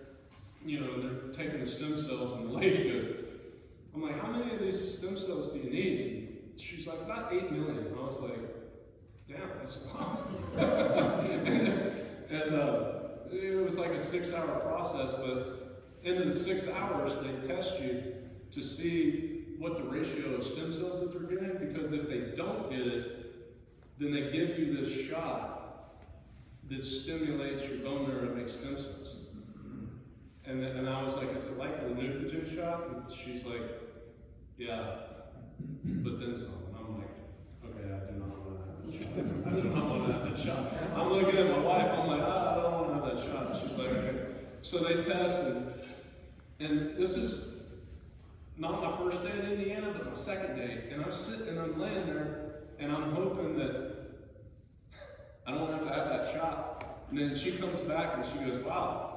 they're taking the stem cells, and the lady goes, I'm like, how many of these stem cells do you need? she's like, about 8 million. And I was like, damn, that's a lot. and it was like a 6-hour process, but in the 6 hours, they test you to see what the ratio of stem cells that they're getting, because if they don't get it, then they give you this shot that stimulates your bone marrow to make stem cells. And I was like, is it like the Neupogen shot? And she's like, yeah, but then some. And I'm like, okay, I do not want to have that shot. I do not want to have that shot. I'm looking at my wife, I'm like, I don't want to have that shot. And she's like, okay. So they tested, and this is not my first day in Indiana, but my second day. And I'm sitting and I'm laying there, and I'm hoping that I don't have to have that shot. And then she comes back and she goes, wow.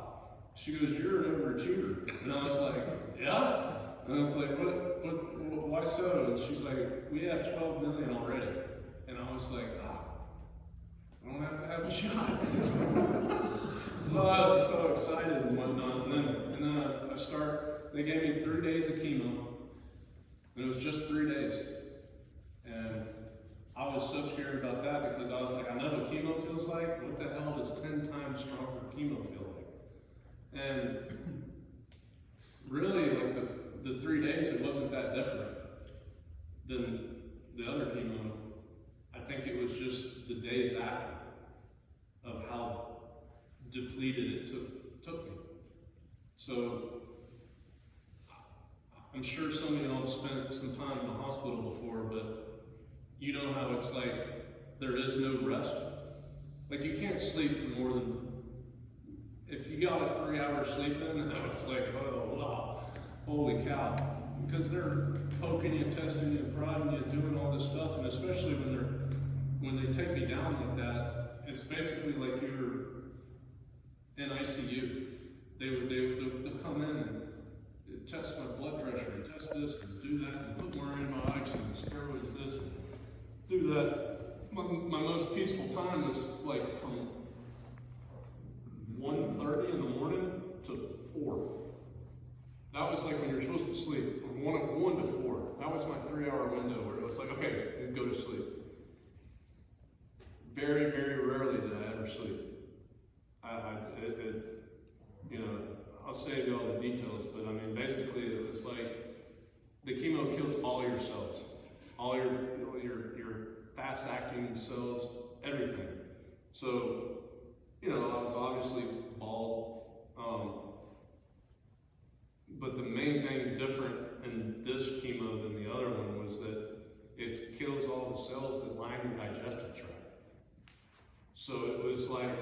She goes, you're an overachiever. And I was like, yeah? And I was like, why so? And she's like, we have 12 million already. And I was like, I don't have to have a shot. So I was so excited and whatnot. And then I start, they gave me 3 days of chemo. And it was just 3 days. And I was so scared about that because I was like, I know what chemo feels like. What the hell does 10 times stronger chemo feel like? And really, like the 3 days, it wasn't that different than the other chemo. I think it was just the days after of how depleted it took me. So I'm sure some of y'all have spent some time in the hospital before, but you know how it's like there is no rest. Like you can't sleep for more than, if you got a 3 hour sleep in, I was like, oh wow, holy cow. Because they're poking you, testing you, prodding you, doing all this stuff, and especially when they take me down like that, it's basically like you're in ICU. They'll come in and test my blood pressure, and test this, and do that, and put more antibiotics and steroids this, and do that. My most peaceful time was like from 1:30 in the morning to 4. That was like when you're supposed to sleep, from 1 to 4. That was my 3 hour window where it was like, okay, you go to sleep. Very, very rarely did I ever sleep. You know, I'll save you all the details, but I mean, basically it was like the chemo kills all your cells, all your fast acting cells, everything. So, you know, I was obviously bald, but the main thing different in this chemo than the other one was that it kills all the cells that line your digestive tract. So it was like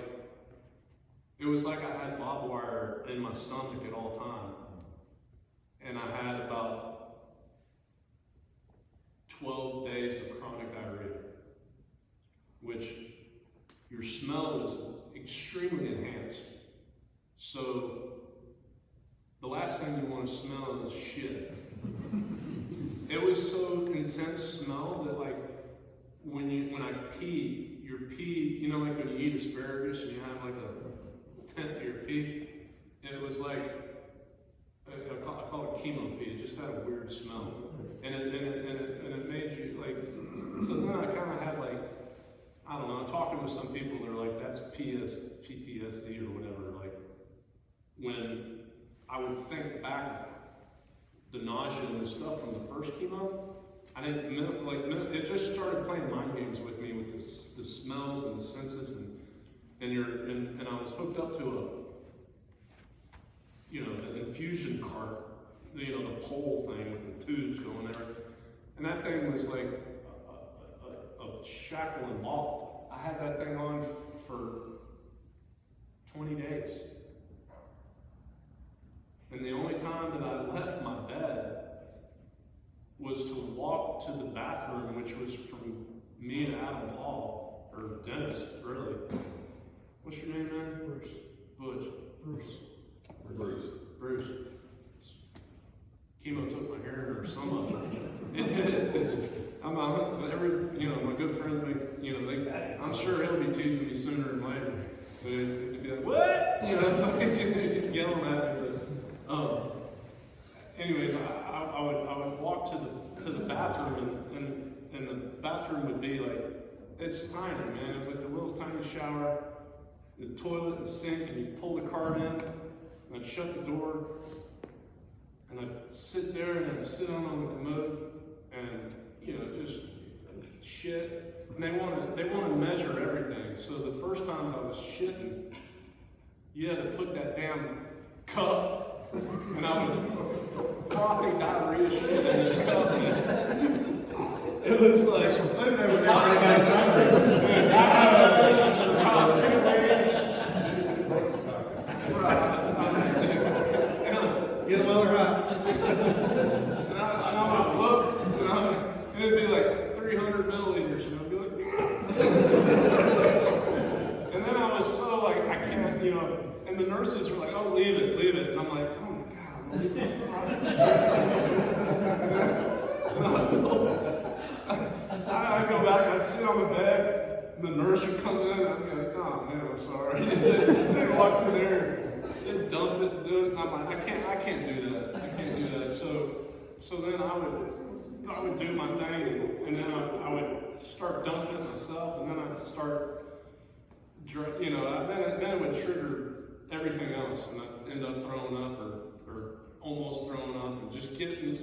I had barbed wire in my stomach at all time, and I had about 12 days of chronic diarrhea, which your smell is extremely enhanced. So the last thing you want to smell is shit. It was so intense smell that like when I pee, your pee, you know, like when you eat asparagus and you have like a tent of your pee, it was like I call it chemo pee. It just had a weird smell, and it made you like. So then I kind of had like, I don't know. I'm talking with some people, they're like, that's PTSD or whatever. Like when I would think back of the nausea and the stuff from the first chemo, I didn't it just started playing mind games with me with the smells and the senses and I was hooked up to the infusion cart, the pole thing with the tubes going there, and that thing was like a shackle and ball. I had that thing on for 20 days. And the only time that I left my bed was to walk to the bathroom, which was from me to Adam Paul, or Dennis, really. What's your name, man? Bruce. Butch. Bruce. Chemo took my hair, or some of it. It did. My good friend, I'm sure he'll be teasing me sooner than later. But it'd be like, what? It's like just yelling at me. Anyways, I would walk to the bathroom and the bathroom would be like, it's tiny, man. It was like the little tiny shower, the toilet, the sink, and you pull the cart in, and I'd shut the door, and I'd sit there and I'd sit on the commode, and just shit. And they want to measure everything. So the first time I was shitting, you had to put that damn cup, and I would frothy diarrhea shit in this cup, man. It was like There's some food over there for you guys hungry. Get them while they're hot. And I would look, and it'd be like 300 milliliters, and I'd be like, and then I was so like, I can't, and the nurses were like, oh, leave it, and I'm like, oh my God, I'm leaving this I go back and I'd sit on the bed, and the nurse would come in, and I'd be like, oh man, I'm sorry. They'd walk in there, they'd dump it, and I'm like, I can't do that. I can't do that. So then I would do my thing, and then I would start dumping it myself, and then I'd start, then it would trigger everything else, and I'd end up throwing up or almost throwing up, and just getting,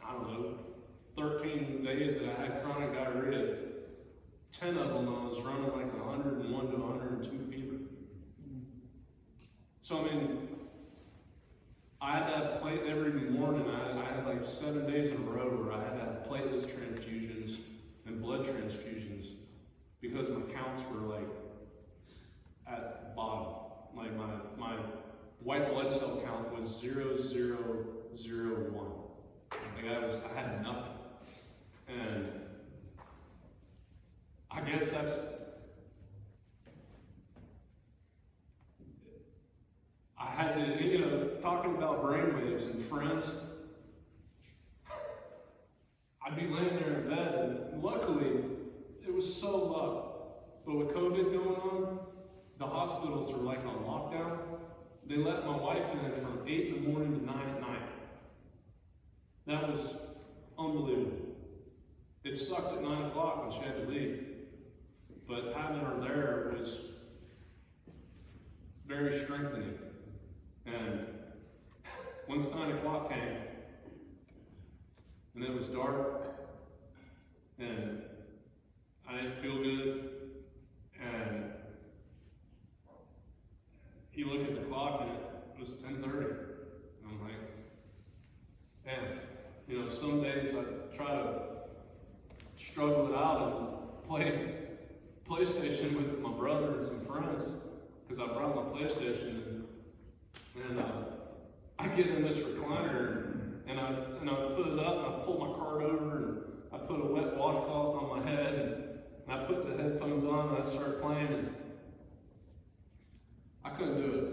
I don't know, 13 days that I had chronic diarrhea, 10 of them I was running like 101 to 102 fever. So, I had to have platelet every morning. I had like 7 days in a row where I had to have platelet transfusions and blood transfusions because my counts were like at bottom. Like my white blood cell count was 0.001. Like I had nothing. And I guess I had to, talking about brainwaves and friends, I'd be laying there in bed, and luckily, it was so low. But with COVID going on, the hospitals are like on lockdown. They let my wife in from 8 in the morning to 9 at night. That was unbelievable. It sucked at 9 o'clock when she had to leave. But having her there was very strengthening. And once 9 o'clock came, and it was dark, and I didn't feel good, and you look at the clock and it was 10:30. And I'm like, man, some days I try to struggle it out and play PlayStation with my brother and some friends, because I brought my PlayStation, and I get in this recliner and I put it up and I pull my cart over and I put a wet washcloth on my head and I put the headphones on and I start playing, and I couldn't do it.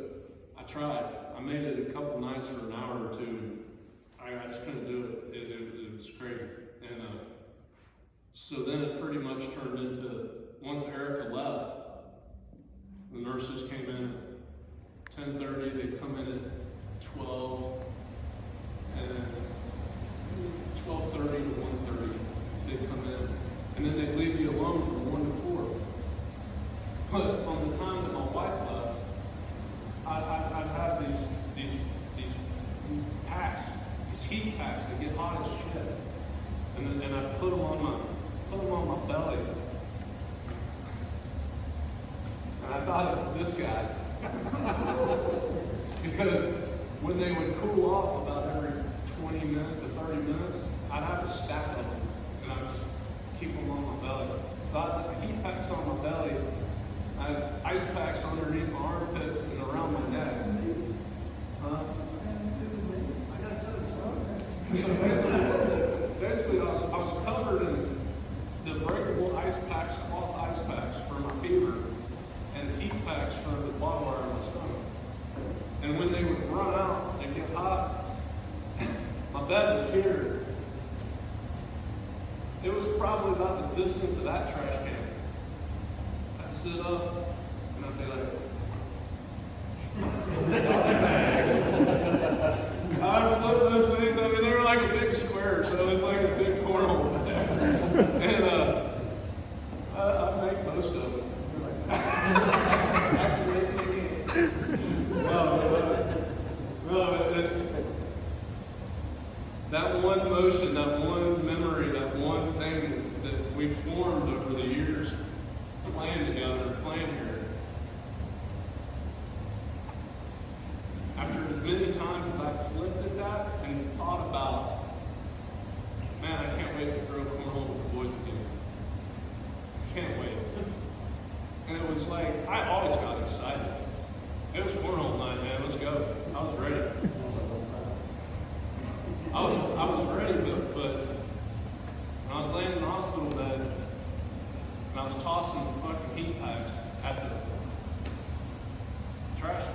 I tried. I made it a couple nights for an hour or two, and I just couldn't do it. It was crazy. And so then it pretty much turned into, once Erica left, the nurses came in at 10:30, they'd come in at 12, and then 12:30 to 1:30, they'd come in, and then they'd leave you alone from 1 to 4. But from the time that my wife left, I'd have these packs, these heat packs that get hot as shit, and then I put them on my belly, and I thought of this guy, because when they would cool off about every 20 minutes to 30 minutes, I'd have a stack of them, and I'd just keep them on my belly. So I had heat packs on my belly, I had ice packs underneath my armpits and around my neck. Basically, I was covered in the breakable ice packs, cloth ice packs for my fever, and heat packs for the bottom wire of my stomach. And when they would run out and get hot, my bed was here. It was probably about the distance of that trash can. I'd sit up and I'd be like, I'd flip those things I always got excited. It was cornhole night, man. Let's go. I was ready. I was ready, but when I was laying in the hospital bed and I was tossing the fucking heat pipes at the trash can,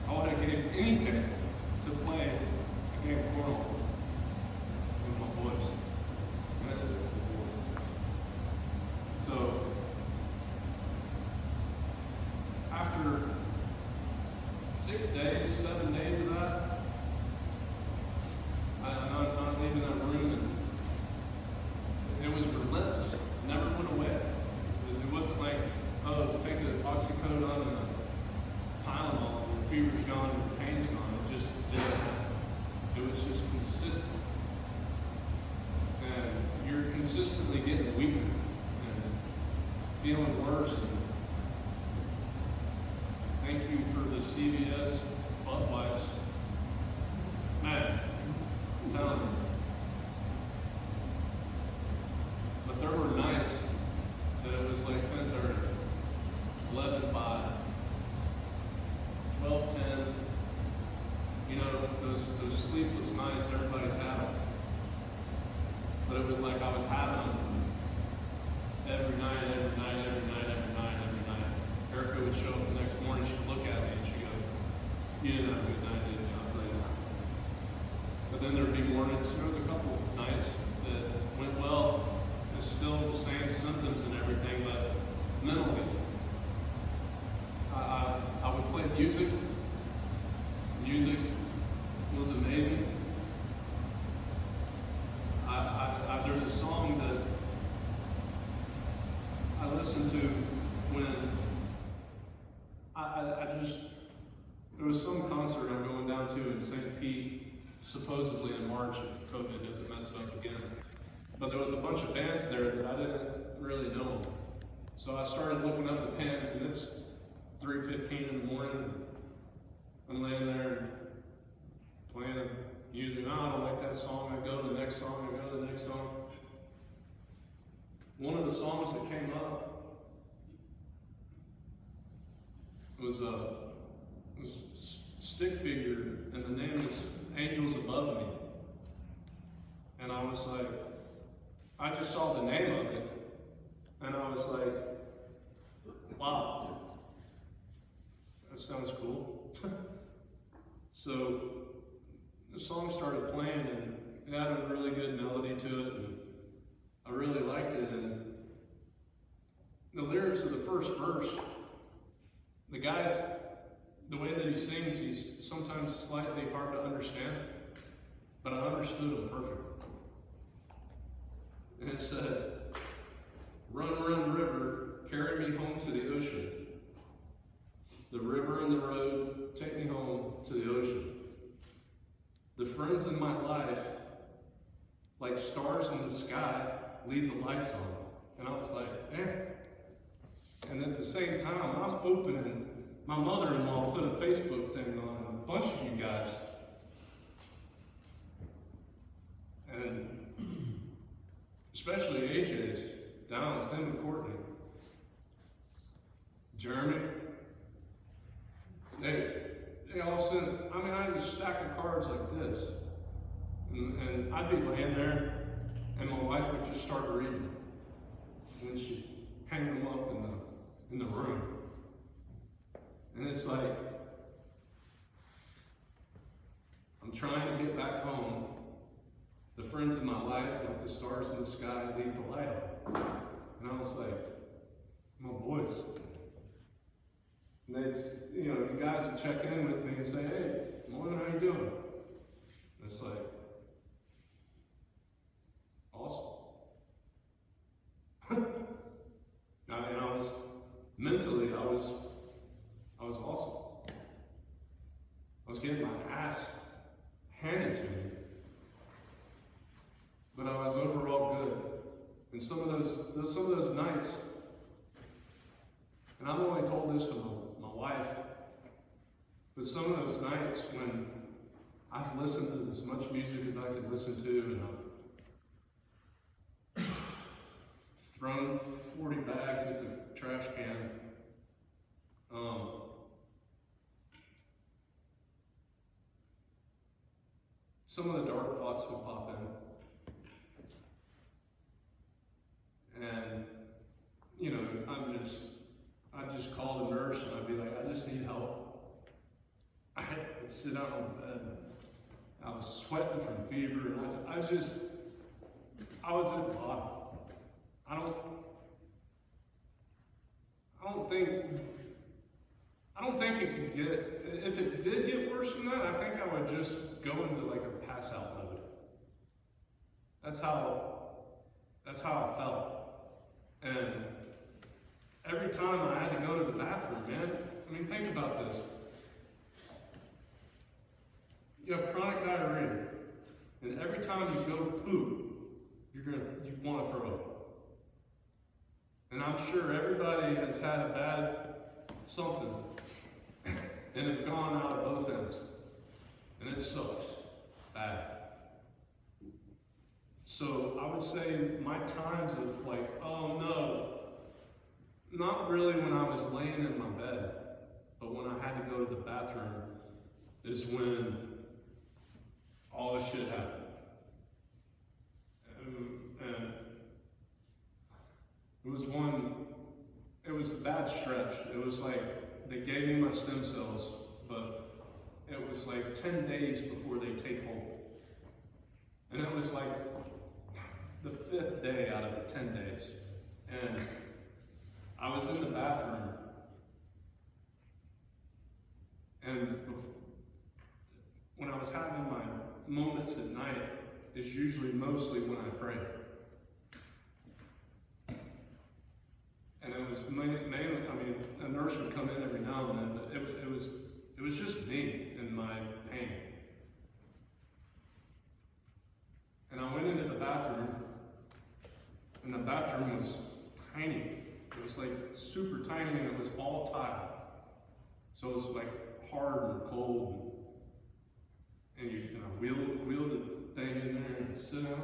I would have given anything to play a game of cornhole with my boys. And that's it. So, after 6 days, 7 days of that, I'm leaving that room, and it was relentless. It never went away. It wasn't like, oh, take an oxycodone and a Tylenol, and the fever's gone and the pain's gone. It just didn't happen. It was just consistent. And you're consistently getting weaker and feeling worse. And thank you for the CVS butt wipes. Man, I'm telling you. But there were nights that it was like 10:30, 11:05, 12:10. You know, those sleepless nights everybody's having. But it was like I was having them every night. Erica would show up the next morning, she'd look at me and she'd go, "You didn't have a good night, did you?" I was like, "No." But then there'd be mornings, there was a couple nights that went well. It's still the same symptoms and everything, but mentally, I would play music. Music was amazing. There's a song that I listened to when there was some concert I'm going down to in St. Pete, supposedly in March if COVID doesn't mess it up again. But there was a bunch of bands there that I didn't really know. So I started looking up the bands, and it's 3:15 in the morning. I'm laying there and playing music. I don't like that song. I go to the next song. One of the songs that came up was Stick Figure, and the name is Angels Above Me. And I was like, I just saw the name of it, and I was like, wow, that sounds cool. So the song started playing, and it had a really good melody to it, and I really liked it. And the lyrics of the first verse, the guy's, the way that he sings, he's sometimes slightly hard to understand, but I understood him perfectly. And it said, "Run, run, river, carry me home to the ocean. The river and the road, take me home to the ocean. The friends in my life, like stars in the sky, leave the lights on." And I was like, eh. And at the same time, I'm opening, my mother-in-law put a Facebook thing on, and a bunch of you guys. And especially AJ's, Dallas, him and Courtney. Jeremy. They all sent, I had a stack of cards like this. And I'd be laying there, and my wife would just start reading. And then she'd hang them up in the room. And it's like, I'm trying to get back home. The friends in my life, like the stars in the sky, leave the light on. And I was like, my boys. And they, you guys would check in with me and say, "Hey, Malone, how you doing?" And it's like, awesome. And I was, mentally, I was awesome. I was getting my ass handed to me. But I was overall good. And some of those nights, and I've only told this to my wife, but some of those nights when I've listened to as much music as I could listen to, and I've thrown 40 bags at the trash can. Some of the dark thoughts would pop in. And, you know, I'd just call the nurse and I'd be like, I just need help. I would sit out on the bed. I was sweating from fever, and I was at the bottom. I don't think it could get, if it did get worse than that, I think I would just go into like a pass out mode. That's how I felt. And every time I had to go to the bathroom, man, I mean, think about this. You have chronic diarrhea, and every time you go to poop, you want to throw up. And I'm sure everybody has had a bad something and have gone out of both ends. And it sucks bad. So I would say my times of like, oh no, not really when I was laying in my bed, but when I had to go to the bathroom is when all this shit happened. And it was a bad stretch. It was like, they gave me my stem cells, but it was like 10 days before they take hold. And it was like the 5th day out of the 10 days. And I was in the bathroom, and when I was having my moments at night, is usually mostly when I pray. And it was mainly, I mean, a nurse would come in every now and then, but it was just me and my pain. And I went into the bathroom, and the bathroom was tiny. It was like super tiny, and it was all tile. So it was like hard and cold, and you wheel the thing in there and sit down.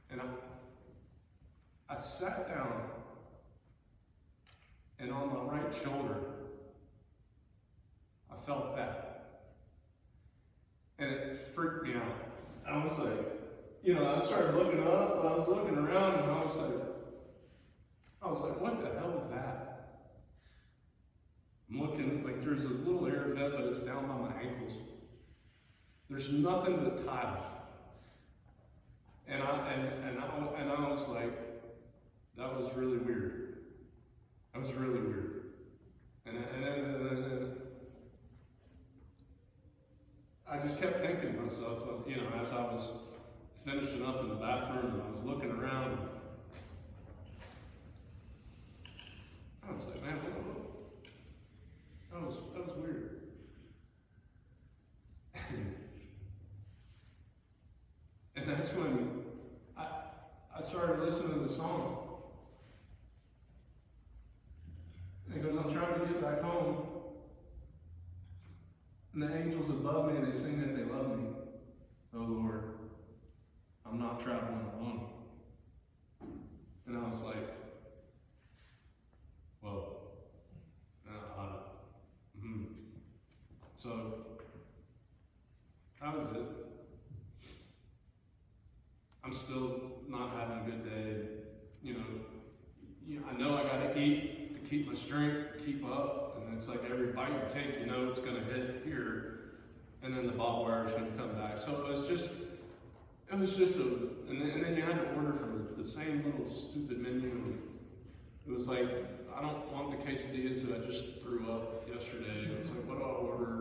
And I sat down, and on my right shoulder, I felt that. And it freaked me out. I was like, I started looking up, and I was looking around, and I was like, what the hell is that? I'm looking, like there's a little air vent, but it's down by my ankles. There's nothing but tile. And I was like, that was really weird. That was really weird. And then I just kept thinking to myself, as I was finishing up in the bathroom, and I was looking around, I was like, man, that was weird. And that's when I started listening to the song. And it goes, I'm trying to get back home. And the angels above me, they sing that they love me. Oh Lord, I'm not traveling alone. And I was like, whoa. So, that was it. I'm still not having a good day. I know I gotta eat to keep my strength, to keep up. And it's like every bite you take, it's gonna hit here. And then the barbed wire is gonna come back. So it was just and then you had to order from the same little stupid menu. It was like, I don't want the quesadillas that I just threw up yesterday. It was like, what do I order?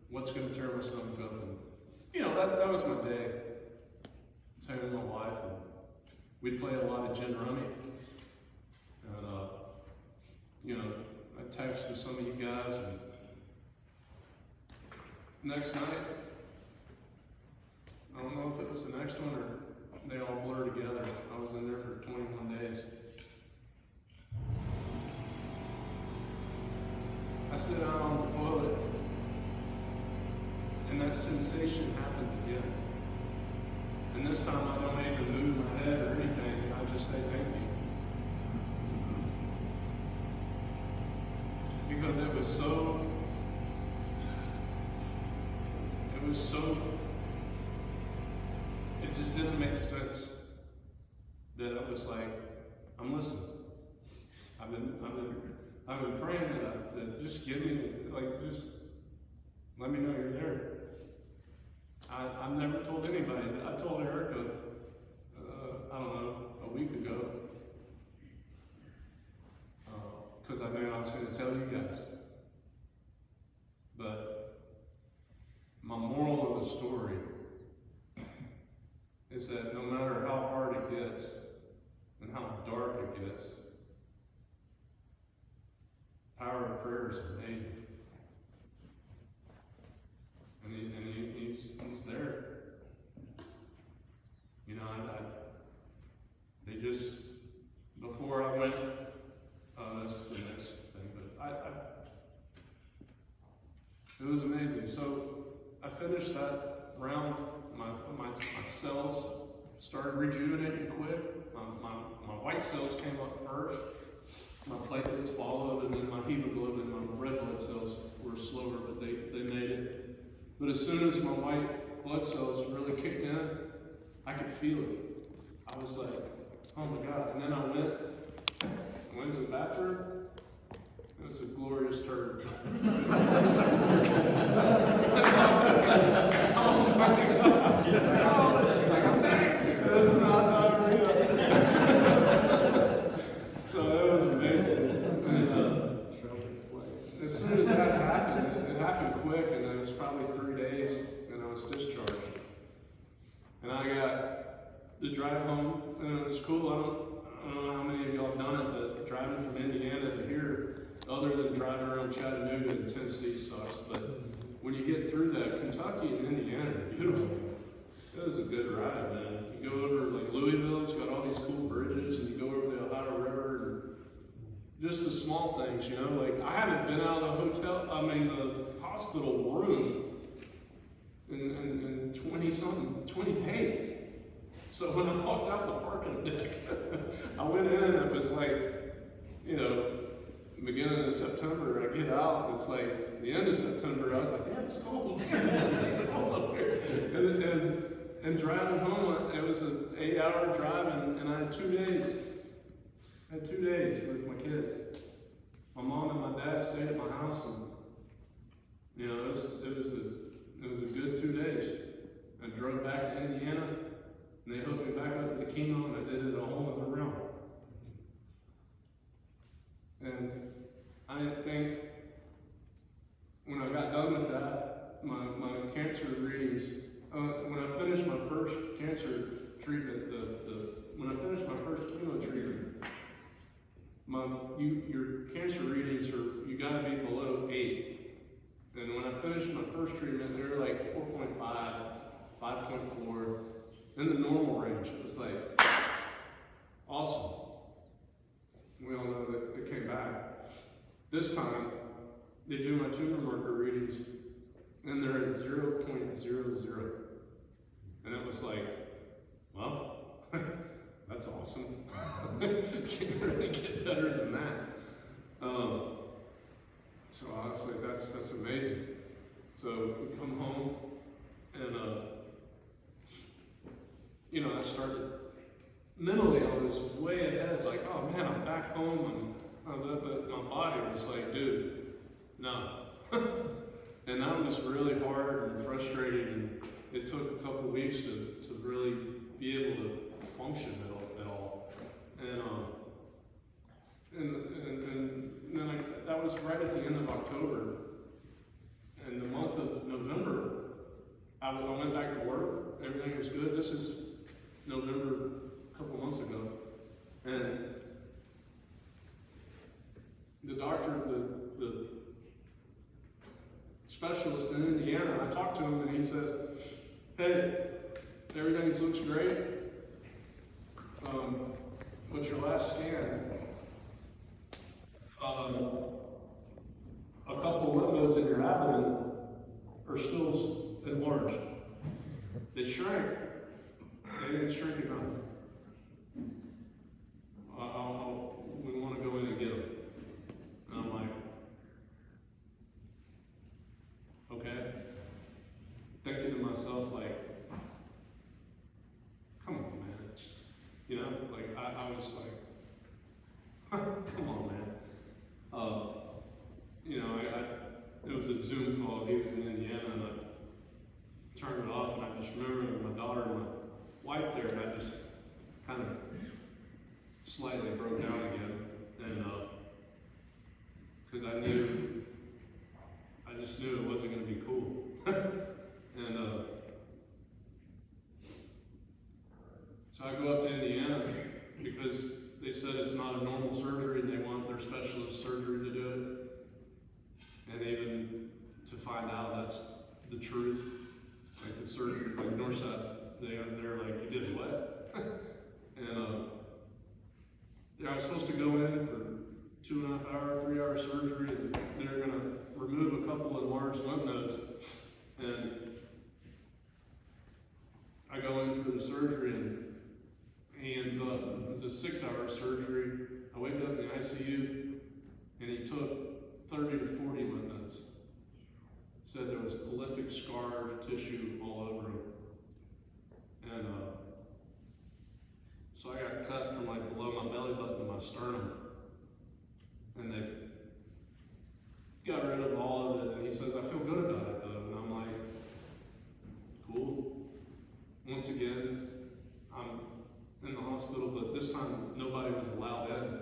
What's going to tear my stomach up? And, that was my day. I was with my wife, and we'd play a lot of gin rummy. And, I texted some of you guys, and next night, I don't know if it was the next one or they all blur together. I was in there for 21 days. I sit down on the toilet, and that sensation happens again. And this time I don't even move my head or anything. I just say thank you. Because it was so, it just didn't make sense that it was like, I'm listening. I've been praying that just give me, like, just let me know you're there. I've never told anybody that. I told Erica, I don't know, a week ago, because I knew I was going to tell you guys. But my moral of the story is that no matter how hard it gets and how dark it gets, power of prayer is amazing. And he's there. You know, they just, before I went, this is the next thing, but it was amazing. So I finished that round. My cells started rejuvenating quick. My white cells came up first. My platelets followed, and then my hemoglobin, my red blood cells were slower, but they made it. But as soon as my white blood cells really kicked in, I could feel it. I was like, oh my God. And then I went to the bathroom. It was a glorious turd. Oh my God. It's like, I'm back. It's not real. So it was amazing. And as soon as that happened, it happened quick, and it was probably 3 days, and I was discharged. And I got the drive home, and it was cool. I don't know how many of y'all have done it, but driving from Indiana to here, other than driving around Chattanooga and Tennessee sucks, but when you get through that, Kentucky and Indiana are beautiful. It was a good ride, man. You go over, like Louisville, it's got all these cool bridges, and you go over the Ohio River, and just the small things, you know, like I haven't been out of the hospital room in 20 days. So when I walked out the parking deck, I went in and it was like, you know, beginning of September, I get out, it's like the end of September, I was like, damn, it's cold. It's cold up here. And driving home, it was an 8-hour drive, and I had 2 days. I had 2 days with my kids. My mom and my dad stayed at my house, and you know, it was a good 2 days. I drove back to Indiana, and they hooked me back up with the chemo, and I did it a whole other realm. And I didn't think, when I got done with that, my cancer readings, when I finished my first cancer treatment, when I finished my first chemo treatment, your cancer readings you gotta be below 8. And when I finished my first treatment, they were like 4.5, 5.4, in the normal range. It was like, awesome. We all know that it came back. This time, they do my tumor marker readings, and they're at 0.00. And it was like, well, that's awesome. Can't really get better than that. So I was like, that's amazing. So we come home, and you know, I started mentally. I was way ahead. Like, oh man, I'm back home, and my body was like, dude, no. And that was really hard and frustrating, and it took a couple weeks to really be able to function at all. And then that was right at the end of October. And the month of November, I went back to work. Everything was good. This is November, a couple months ago. And the doctor, the specialist in Indiana, I talked to him, and he says, hey, everything looks great. What's your last scan? A couple lymph nodes in your abdomen are still enlarged. They shrank. They didn't shrink enough. was like, come on, man. You know, it was a Zoom call. He was in Indiana, and I turned it off, and I just remember my daughter and my wife there, and I just kind of slightly broke down again, and because I just knew it wasn't going to be cool, and so I go up to Indiana because they said it's not a normal surgery, and they want their specialist surgery to do it, and even to find out that's the truth, like the surgery, like Northside, they're like, you did what? And yeah, I was supposed to go in for 2.5 hour, 3 hour surgery, and they're gonna remove a couple of large lymph nodes, and I go in for the surgery, and he ends up, it was a 6 hour surgery. I wake up in the ICU, and he took 30 to 40 lymph nodes. Said there was prolific scar tissue all over him. And so I got cut from like below my belly button to my sternum. And they got rid of all of it. And he says, I feel good about it though. And I'm like, cool. Once again, I'm in the hospital, but this time nobody was allowed in.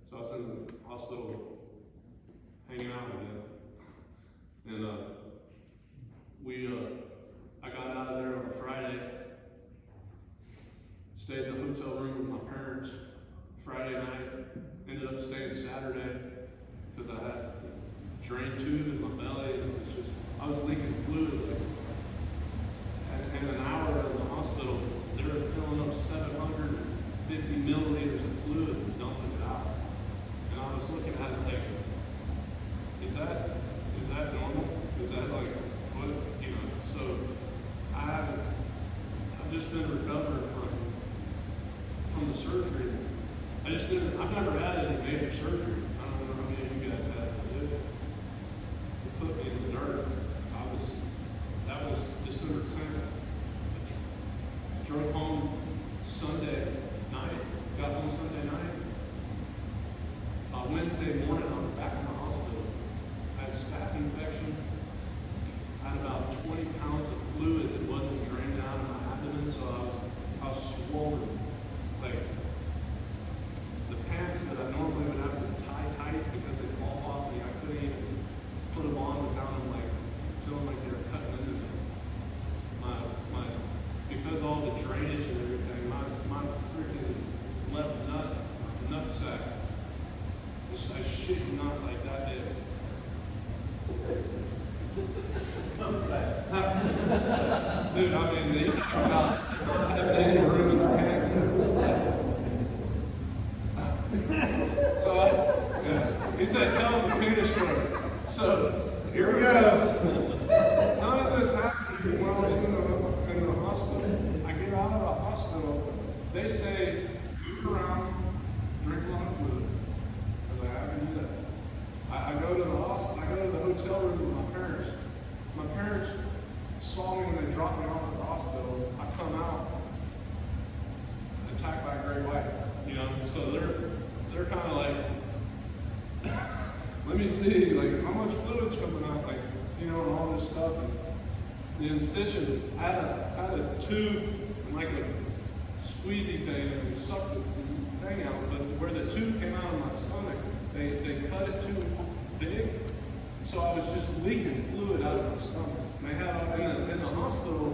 So I was in the hospital hanging out again. And I got out of there on a Friday, stayed in a hotel room with my parents Friday night, ended up staying Saturday because I had a drain tube in my belly, and it was just, I was leaking fluid. And an hour in the hospital, they were filling up 750 milliliters of fluid and dumping it out. And I was looking at it like, is that normal? Is that like, what, you know? So I've just been recovering from the surgery. I've never had any major surgery. I don't know how many of you guys had it. It put me in the dirt. That was December 10th. I drove home Sunday night, got home Sunday night. Wednesday morning, I was back in the hospital. I had a staph infection. I had about 20 pounds of fluid that wasn't drained out of my abdomen, so I was swollen. Like, the pants that I normally would have to tie tight because they fall off me, I couldn't even put them on without them like feeling like they were cutting into me. Because all the drainage and everything, my freaking left nut sack, I shit you not, like that big. Dude, I mean, they talk about that big room in the pants. So he said, tell him the penis story. So here we go. None of this happened when I was in the hospital. I get out of the hospital. They say, move around, drink a lot of fluid. I was like, I can do that. I go to the hospital. I go to the hotel room with my parents. My parents saw me when they dropped me off at the hospital. I come out, attacked by a gray white. You know, so they're kind of like, let me see, like, how much fluid's coming out, like, you know, and all this stuff. And the incision, I had a tube and like a squeezy thing, and it sucked the thing out, but where the tube came out of my stomach, they cut it too big, so I was just leaking fluid out of my stomach. And they had, in the hospital,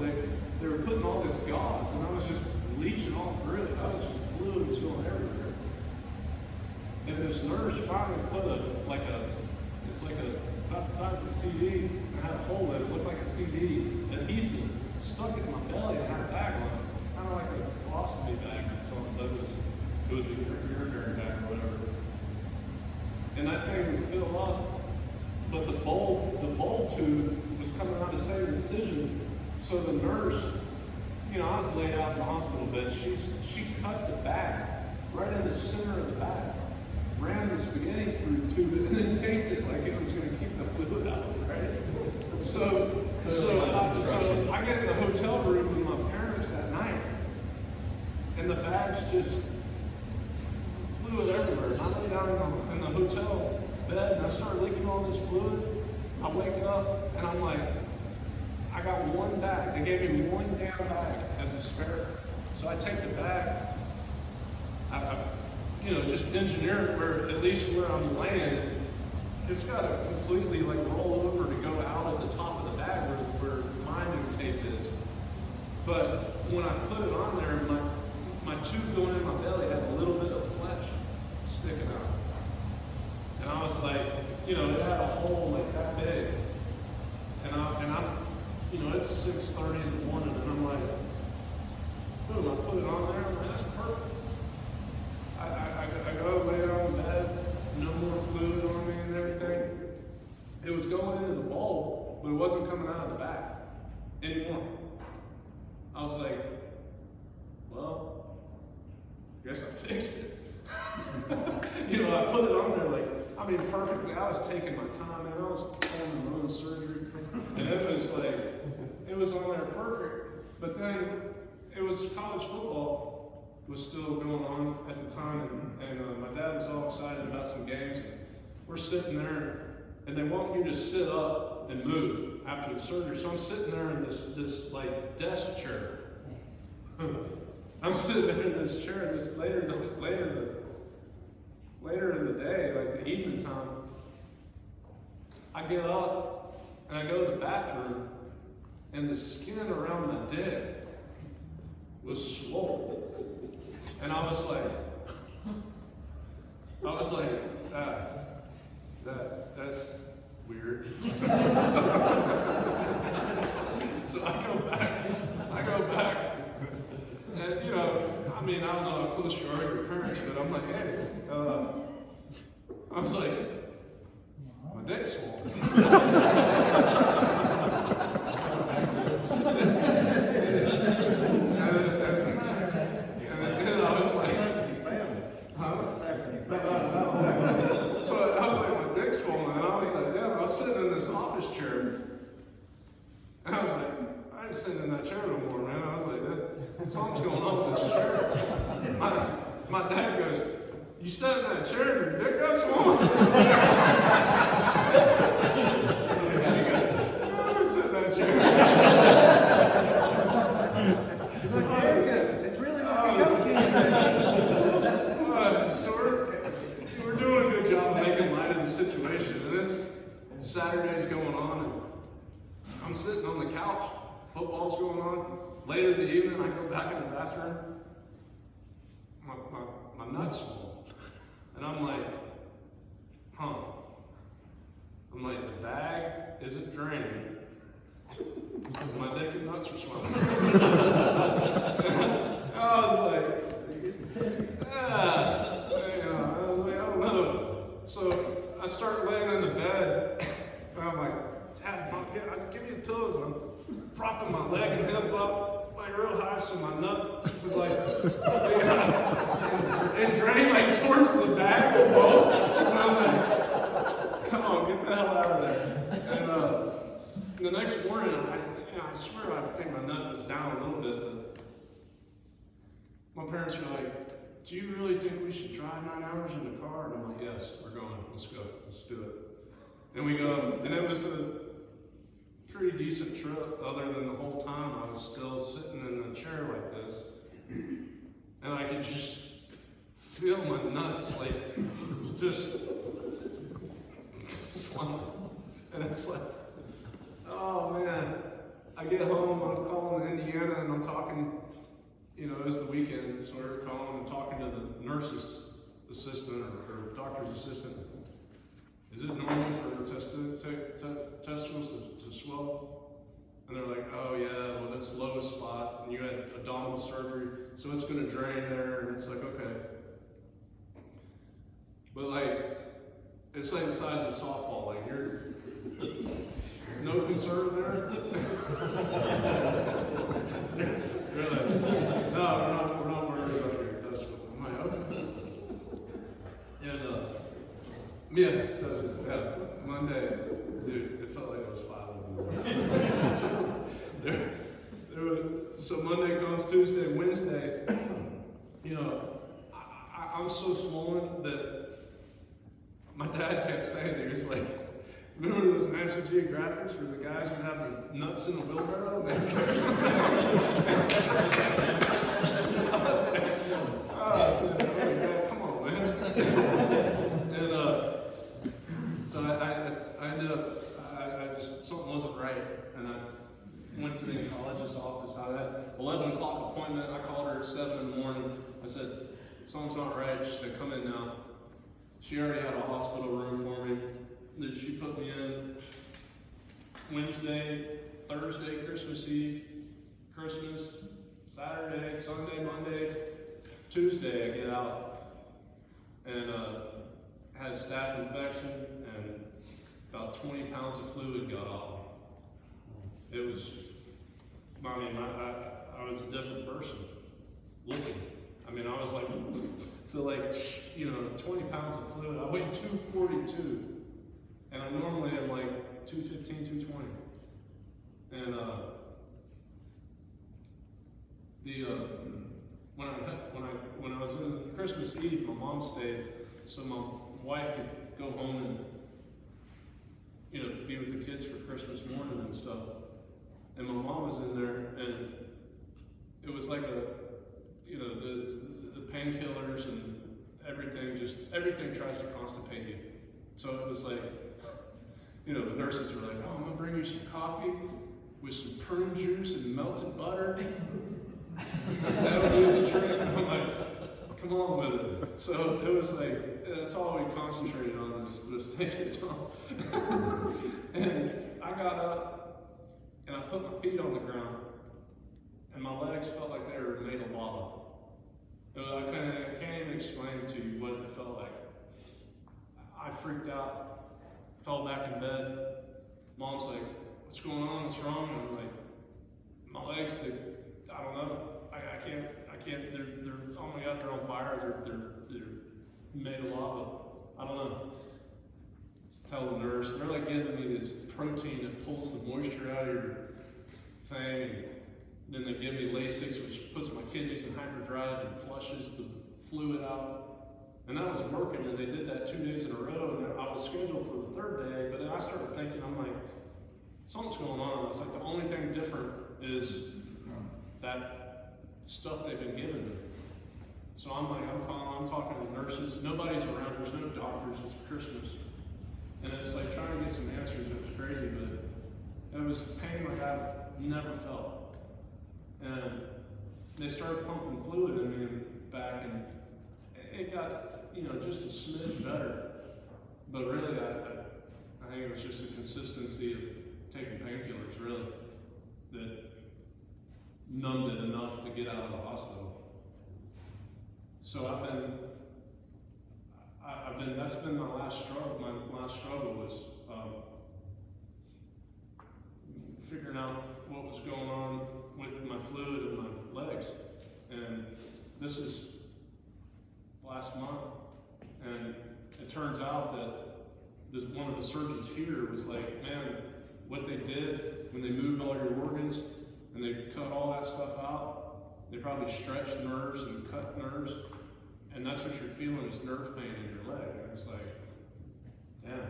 they were putting all this gauze, and I was just leaching all through it. I was just fluid was going everywhere. And this nurse finally put it's like about the size of a CD, and I had a hole in it, looked like a CD, adhesive, stuck it in my belly and had a bag on it, kind of like a colostomy bag or something, but it was a urinary bag or whatever. And that thing would fill up, but the bulb tube was coming out the same incision, so the nurse, you know, I was laid out in the hospital bed, she cut the bag right in the center of the bag, ran the spaghetti through the tube, and then taped it like it was going to keep the fluid out, right? So I get in the hotel room with my parents that night, and the bag's just hotel bed and I started leaking all this fluid. I wake up and I'm like, I got one bag. They gave me one damn bag as a spare. So I take the bag, I just engineer it where at least where I'm laying, it's got to completely like roll over to go out at the top of the bag where my new tape is. But when I put it on there, my tube going in my belly had a little bit of flesh sticking out. And I was like, it had a hole like that big. And I'm it's 6:30 in the morning, and I'm like, boom, I put it on there, I'm like, that's perfect. I go lay down in bed, no more fluid on me and everything. It was going into the bowl, but it wasn't coming out of the bag anymore. I was like, well, I guess I fixed it. I put it on there perfectly. I was taking my time, and I was performing my own surgery. And it was on there perfect. But then it was college football was still going on at the time, and my dad was all excited about some games. And we're sitting there, and they want you to sit up and move after the surgery. So I'm sitting there in this like desk chair. I'm sitting there in this chair, and this later in the day, like the evening time, I get up and I go to the bathroom, and the skin around my dick was swollen. And I was like, that's weird. So I go back, and I don't know how close you are to your parents, but I'm like, hey, I was like, my dick's swollen. And I was like, huh? So I was like, my dick's swollen, and I was like, yeah, I was sitting in this office chair, and I was like, I ain't sitting in that chair no more, man. I was like, something's going on with this chair. My dad goes, you sat in that chair and your dick got swollen? I was sitting in that chair. He's like, hey, it's really like a cocaine. So we're doing a good job making light of the situation. And this Saturday's going on, and I'm sitting on the couch. Football's going on. Later in the evening, I go back in the bathroom. My nuts swollen. And I'm like, huh. I'm like, the bag isn't draining. My dick and nuts are swelling. I was like, I don't know. So I start laying in the bed, and I'm like, Dad, Mom, give me the pillows. I'm propping my leg and hip up real high so my nut would and drain towards the back of the boat. So I'm like, come on, get the hell out of there. And the next morning, I swear I think my nut was down a little bit, but my parents were like, do you really think we should drive 9 hours in the car? And I'm like, yes, we're going, let's go, let's do it. And we go, and it was a pretty decent trip, other than the whole time I was still sitting in a chair like this, and I could just feel my nuts just swelling. And it's like, oh man. I get home, I'm calling Indiana, and I'm talking, it was the weekend, so we're calling and talking to the nurse's assistant or doctor's assistant. Is it normal for testicles to swell? And they're like, oh yeah, well that's the lowest spot, and you had abdominal surgery, so it's going to drain there, and it's like, okay. But it's like the size of a softball, you're no concern there? Really? No, we're not worried about your testicles. I'm like, okay. And Monday, dude, it felt like it was 5 o'clock. So Monday comes, Tuesday, Wednesday, I'm so swollen that my dad kept saying, he was like, remember those National Geographics where the guys would have the nuts in the wheelbarrow? I was like, oh, Dad, come on, man. And so I ended up, I just, something wasn't right. And I went to the oncologist's office. I had 11 o'clock appointment. I called her at 7 in the morning. I said, something's not right. She said, come in now. She already had a hospital room for me. Then she put me in Wednesday, Thursday, Christmas Eve, Christmas, Saturday, Sunday, Monday, Tuesday I get out. And had staph infection and about 20 pounds of fluid got off. It was, I mean, I was a different person looking. I mean, I was like, to like, you know, 20 pounds of fluid. I weighed 242. And I normally am like 215, 220. And when I was in Christmas Eve, my mom stayed, so my wife could go home and, you know, be with the kids for Christmas morning and stuff. And my mom was in there, and it was like you know, the painkillers and everything tries to constipate you. So it was like, you know, the nurses were like, oh, I'm gonna bring you some coffee with some prune juice and melted butter. That'll do the trick. I'm like, come on with it. So it was like, that's all we concentrated on was taking it off. And I got up and I put my feet on the ground and my legs felt like they were made of lava. I can't even explain to you what it felt like. I freaked out, fell back in bed. Mom's like, what's going on? What's wrong? And I'm like, my legs, I don't know. I can't, they're, oh my God, they're on fire. They're made of lava. I don't know. Tell the nurse, they're like giving me this protein that pulls the moisture out of your thing. And then they give me Lasix, which puts my kidneys in hyperdrive and flushes the fluid out. And that was working, and they did that 2 days in a row, and I was scheduled for the third day, but then I started thinking, I'm like, something's going on. It's like the only thing different is that stuff they've been giving me. So I'm like, I'm talking to nurses. Nobody's around. There's no doctors. It's Christmas. And it's like trying to get some answers. It was crazy, but it was pain like I've never felt. And they started pumping fluid in me back, and it got, you know, just a smidge better. But really, I think it was just the consistency of taking painkillers, really, that numbed it enough to get out of the hospital. So that's been my last struggle. My last struggle was figuring out what was going on with my fluid in my legs. And this is last month. And it turns out that one of the surgeons here was like, man, what they did when they moved all your organs and they cut all that stuff out, they probably stretched nerves and cut nerves. And that's what you're feeling is nerve pain in your leg. And it's like, yeah.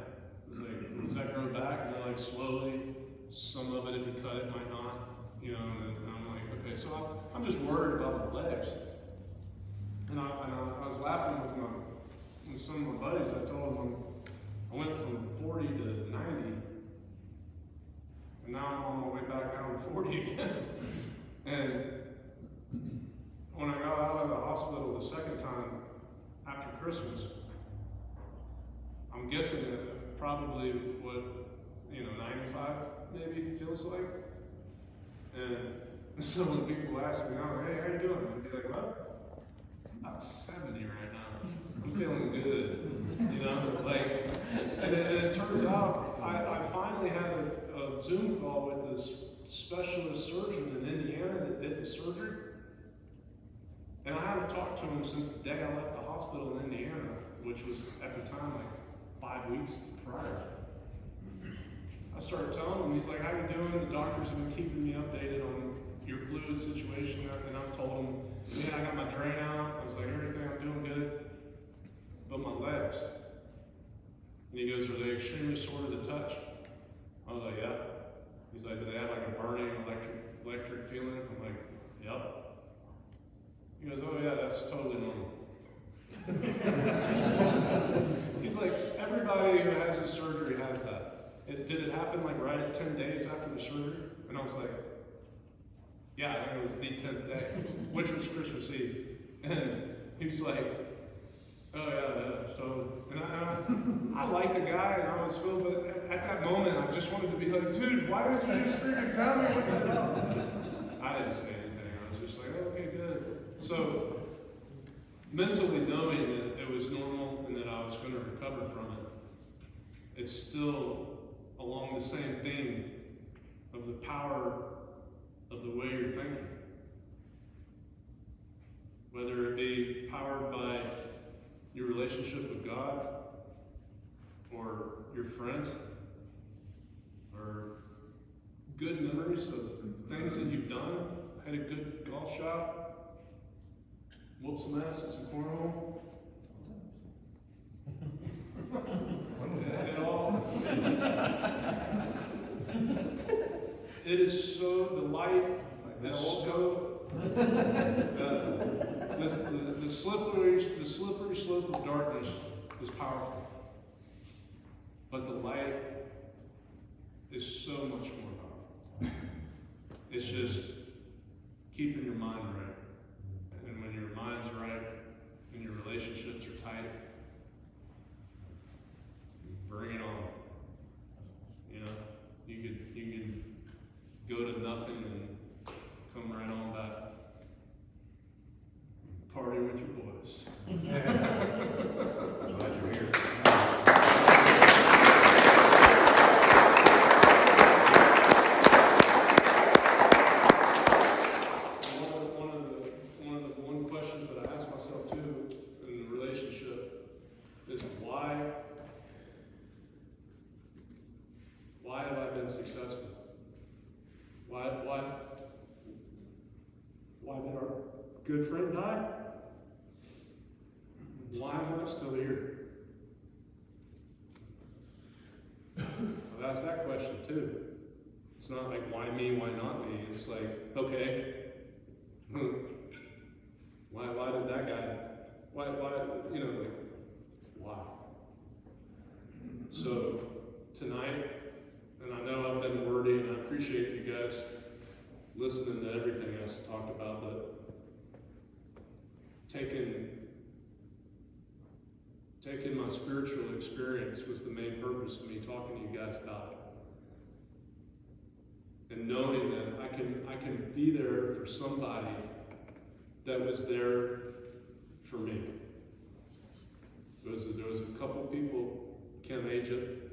It was like, does that grow back? And they're like, slowly. Some of it, if you cut it, might not. You know, and I'm like, okay. So I'm just worried about my legs. And I was laughing with some of my buddies. I told them I went from 40 to 90. And now I'm on my way back down to 40 again. And when I got out of the hospital the second time after Christmas, I'm guessing that probably what, 95 maybe feels like. And so when people ask me now, hey, how you doing? I'd be like, well, I'm about 70 right now. I'm feeling good, and it turns out I finally had a Zoom call with this specialist surgeon in Indiana that did the surgery. And I haven't talked to him since the day I left the hospital in Indiana, which was at the time like 5 weeks prior. I started telling him, he's like, how you doing? The doctors have been keeping me updated on your fluid situation. And I told him, yeah, I got my drain out. I was like, everything, I'm doing good. But my legs, extremely sore to the touch? I was like, yeah. He's like, do they have like a burning electric feeling? I'm like, yep. He goes, oh yeah, that's totally normal. He's like, everybody who has the surgery has that. Did it happen like right at 10 days after the surgery? And I was like, yeah, I think it was the 10th day, which was Christmas Eve. And he was like, oh yeah, totally. And I liked the guy and I was filled, but at that moment I just wanted to be like, dude, why didn't you just freaking tell me what the hell? I didn't say anything. I was just like, okay, good. So mentally knowing that it was normal and that I was going to recover from it, it's still along the same theme of the power of the way you're thinking. Whether it be powered by your relationship with God, or your friends, or good memories of things that you've done, had a good golf shot, whoop some ass at some cornhole. When was that? It all. It is so, the light is so, the slippery slope of darkness is powerful. But the light is so much more powerful. It's just keeping your mind right. And when your mind's right and your relationships are tight, bring it on. You know, you can go to nothing and come right on back. Party with your boys. Glad you're here. One questions that I ask myself too in the relationship is why have I been successful? Why did our good friend die? Why am I still here? I've asked that question too. It's not like why me, why not me? It's like, okay, why did that guy? Why? You know, like why? So tonight, and I know I've been wordy, and I appreciate you guys listening to everything I talked about, but taking my spiritual experience was the main purpose of me talking to you guys about it. And knowing that I can be there for somebody that was there for me. There was a couple people, Kim Agent,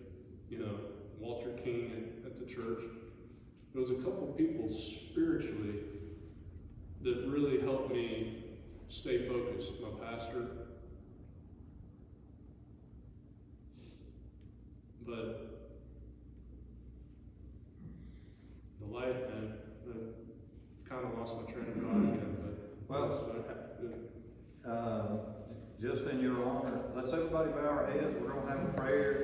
Walter King at the church. There was a couple people spiritually that really helped me stay focused. My pastor. But the light, man, I kind of lost my train of thought again. Just in your honor, let's everybody bow our heads. We're going to have a prayer.